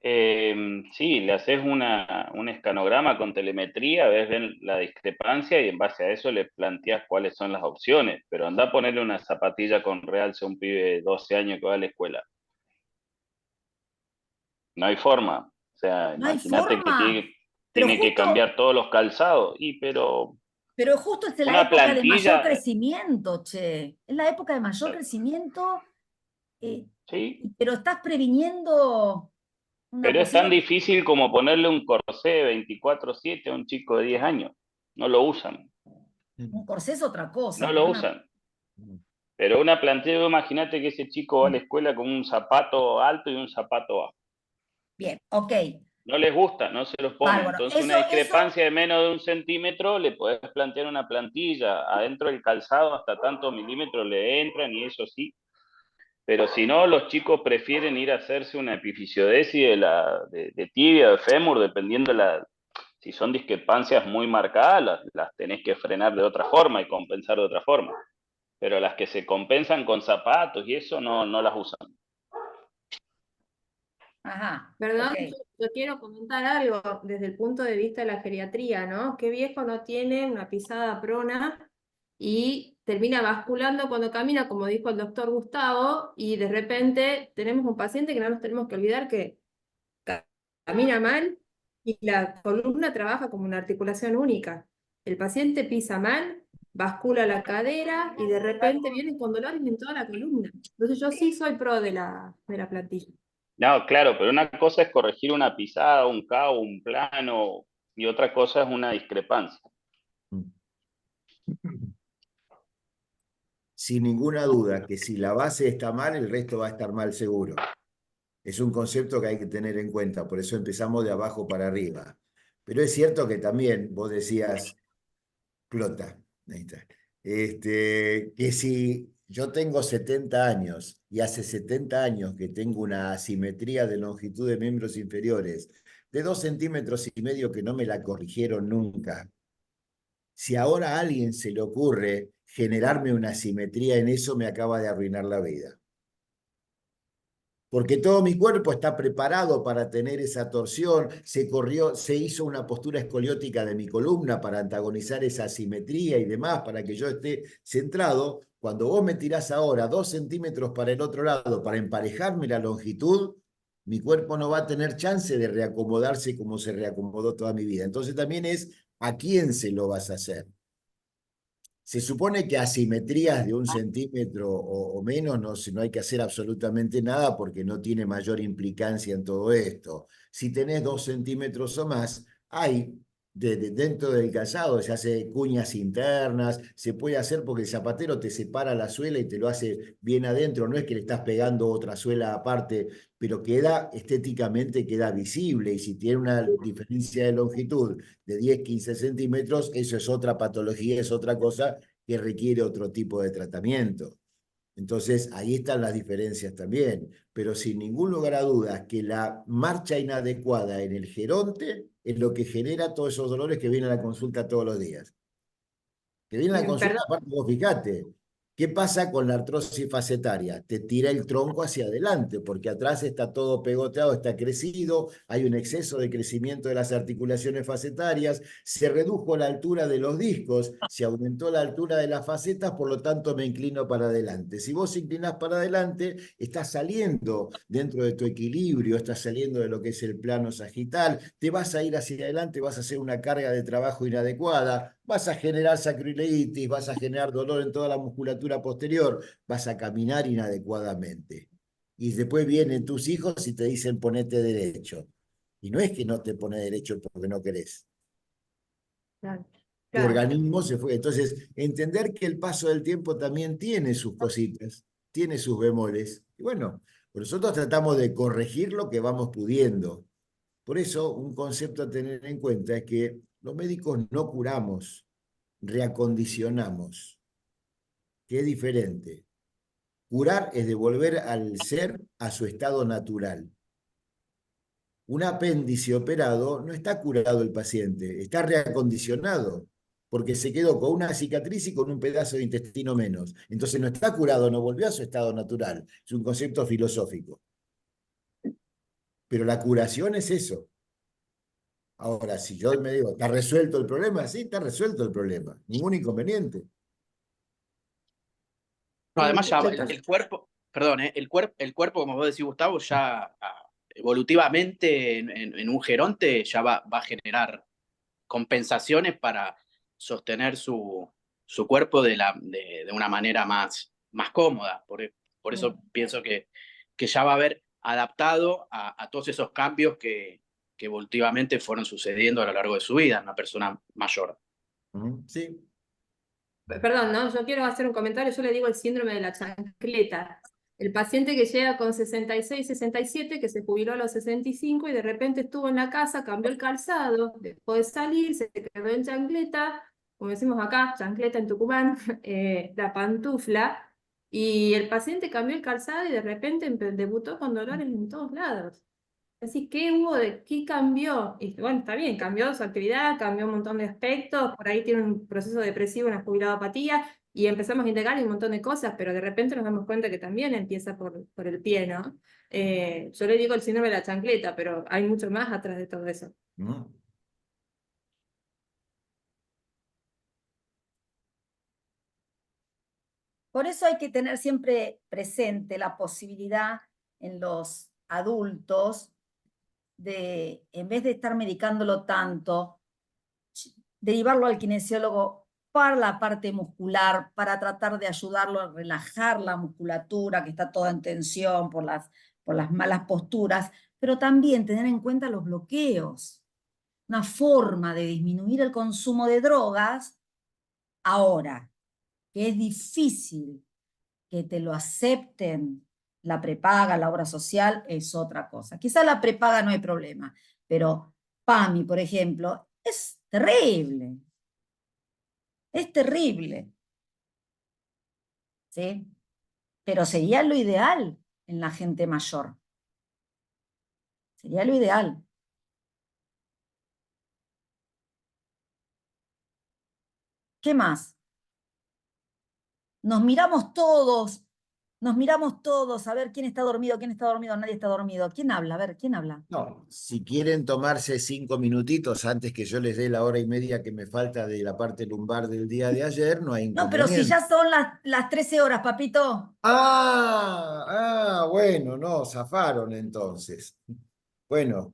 Sí, le haces un escanograma con telemetría, ves la discrepancia y en base a eso le planteas cuáles son las opciones, pero anda a ponerle una zapatilla con realce a un pibe de 12 años que va a la escuela. No hay forma. O sea, No hay imagínate que forma. tiene que cambiar todos los calzados, Pero justo es la una época de mayor plantilla, crecimiento, che. Es la época de mayor crecimiento, sí, pero estás previniendo una pero es tan posible... difícil como ponerle un corsé 24/7 a un chico de 10 años. No lo usan, Un corsé es otra cosa. no Pero lo usan. Pero una plantilla, imagínate que ese chico va a la escuela con un zapato alto y un zapato bajo. Bien, ok. No les gusta, no se los ponen. Bárbaro. Entonces una discrepancia de menos de 1 centímetro, le podés plantear una plantilla. Adentro del calzado hasta tantos milímetros le entran y eso sí. Pero si no, los chicos prefieren ir a hacerse una epifisiodisis de tibia, de fémur, dependiendo si son discrepancias muy marcadas, las tenés que frenar de otra forma y compensar de otra forma. Pero las que se compensan con zapatos y eso no las usan. Ajá. Perdón, ok. yo quiero comentar algo desde el punto de vista de la geriatría, ¿no? ¿Qué viejo no tiene una pisada prona y termina basculando cuando camina, como dijo el doctor Gustavo, y de repente tenemos un paciente que no nos tenemos que olvidar que camina mal y la columna trabaja como una articulación única. El paciente pisa mal, bascula la cadera y de repente viene con dolores en toda la columna. Entonces yo sí soy pro de la plantilla. No, claro, pero una cosa es corregir una pisada, un cao, un plano, y otra cosa es una discrepancia. Sin ninguna duda que si la base está mal, el resto va a estar mal seguro. Es un concepto que hay que tener en cuenta, por eso empezamos de abajo para arriba. Pero es cierto que también, vos decías, Clota, ahí está, que si yo tengo 70 años y hace 70 años que tengo una asimetría de longitud de miembros inferiores de 2,5 centímetros que no me la corrigieron nunca, si ahora a alguien se le ocurre generarme una asimetría en eso, me acaba de arruinar la vida. Porque todo mi cuerpo está preparado para tener esa torsión, se hizo una postura escoliótica de mi columna para antagonizar esa asimetría y demás, para que yo esté centrado. Cuando vos me tirás ahora 2 centímetros para el otro lado para emparejarme la longitud, mi cuerpo no va a tener chance de reacomodarse como se reacomodó toda mi vida. Entonces también es a quién se lo vas a hacer. Se supone que asimetrías de 1 centímetro o menos no hay que hacer absolutamente nada porque no tiene mayor implicancia en todo esto. Si tenés 2 centímetros o más, hay dentro del calzado, se hace cuñas internas, se puede hacer porque el zapatero te separa la suela y te lo hace bien adentro, no es que le estás pegando otra suela aparte, pero estéticamente queda visible, y si tiene una diferencia de longitud de 10, 15 centímetros, eso es otra patología, es otra cosa que requiere otro tipo de tratamiento. Entonces, ahí están las diferencias también, pero sin ningún lugar a dudas que la marcha inadecuada en el geronte es lo que genera todos esos dolores que vienen a la consulta todos los días. Que viene la consulta, Perdón. aparte vos fijate, ¿qué pasa con la artrosis facetaria? Te tira el tronco hacia adelante, porque atrás está todo pegoteado, está crecido, hay un exceso de crecimiento de las articulaciones facetarias, se redujo la altura de los discos, se aumentó la altura de las facetas, por lo tanto me inclino para adelante. Si vos inclinás para adelante, estás saliendo dentro de tu equilibrio, estás saliendo de lo que es el plano sagital, te vas a ir hacia adelante, vas a hacer una carga de trabajo inadecuada, vas a generar sacroileitis, vas a generar dolor en toda la musculatura posterior, vas a caminar inadecuadamente. Y después vienen tus hijos y te dicen ponete derecho. Y no es que no te pones derecho porque no querés. Claro, Tu claro. organismo se fue. Entonces, entender que el paso del tiempo también tiene sus cositas, tiene sus bemoles. Y bueno, nosotros tratamos de corregir lo que vamos pudiendo. Por eso, un concepto a tener en cuenta es que los médicos no curamos, reacondicionamos, que es diferente. Curar es devolver al ser a su estado natural. Un apéndice operado no está curado el paciente, está reacondicionado, porque se quedó con una cicatriz y con un pedazo de intestino menos. Entonces no está curado, no volvió a su estado natural. Es un concepto filosófico. Pero la curación es eso. Ahora, si yo me digo, ¿está resuelto el problema? Sí, está resuelto el problema. Ningún inconveniente. No, además ya el cuerpo, perdón, el cuerpo, como vos decís, Gustavo, ya evolutivamente en un geronte ya va a generar compensaciones para sostener su cuerpo de una manera más cómoda. Por eso pienso que ya va a haber adaptado a todos esos cambios que evolutivamente fueron sucediendo a lo largo de su vida en una persona mayor. Sí. Perdón, ¿no? Yo quiero hacer un comentario, yo le digo el síndrome de la chancleta. El paciente que llega con 66, 67, que se jubiló a los 65 y de repente estuvo en la casa, cambió el calzado, dejó de salir, se quedó en chancleta, como decimos acá, chancleta en Tucumán, la pantufla, y el paciente cambió el calzado y de repente debutó con dolores en todos lados. Así, ¿qué cambió? Y bueno, está bien, cambió su actividad, cambió un montón de aspectos, por ahí tiene un proceso depresivo, una jubilopatía, y empezamos a integrar un montón de cosas, pero de repente nos damos cuenta que también empieza por el pie, ¿no? Yo le digo el síndrome de la chancleta, pero hay mucho más atrás de todo eso. Por eso hay que tener siempre presente la posibilidad en los adultos de, en vez de estar medicándolo tanto, derivarlo al kinesiólogo para la parte muscular, para tratar de ayudarlo a relajar la musculatura que está toda en tensión por las malas posturas, pero también tener en cuenta los bloqueos. Una forma de disminuir el consumo de drogas ahora, que es difícil que te lo acepten la prepaga, la obra social, es otra cosa. Quizá la prepaga no hay problema, pero PAMI, por ejemplo, es terrible. Es terrible. ¿Sí? Pero sería lo ideal en la gente mayor. Sería lo ideal. ¿Qué más? Nos miramos todos a ver quién está dormido, nadie está dormido. ¿Quién habla? A ver, ¿quién habla? No, si quieren tomarse 5 minutitos antes que yo les dé la hora y media que me falta de la parte lumbar del día de ayer, no hay No, pero inconveniente. si ya son las 13 horas, papito. Bueno, no, zafaron entonces. Bueno,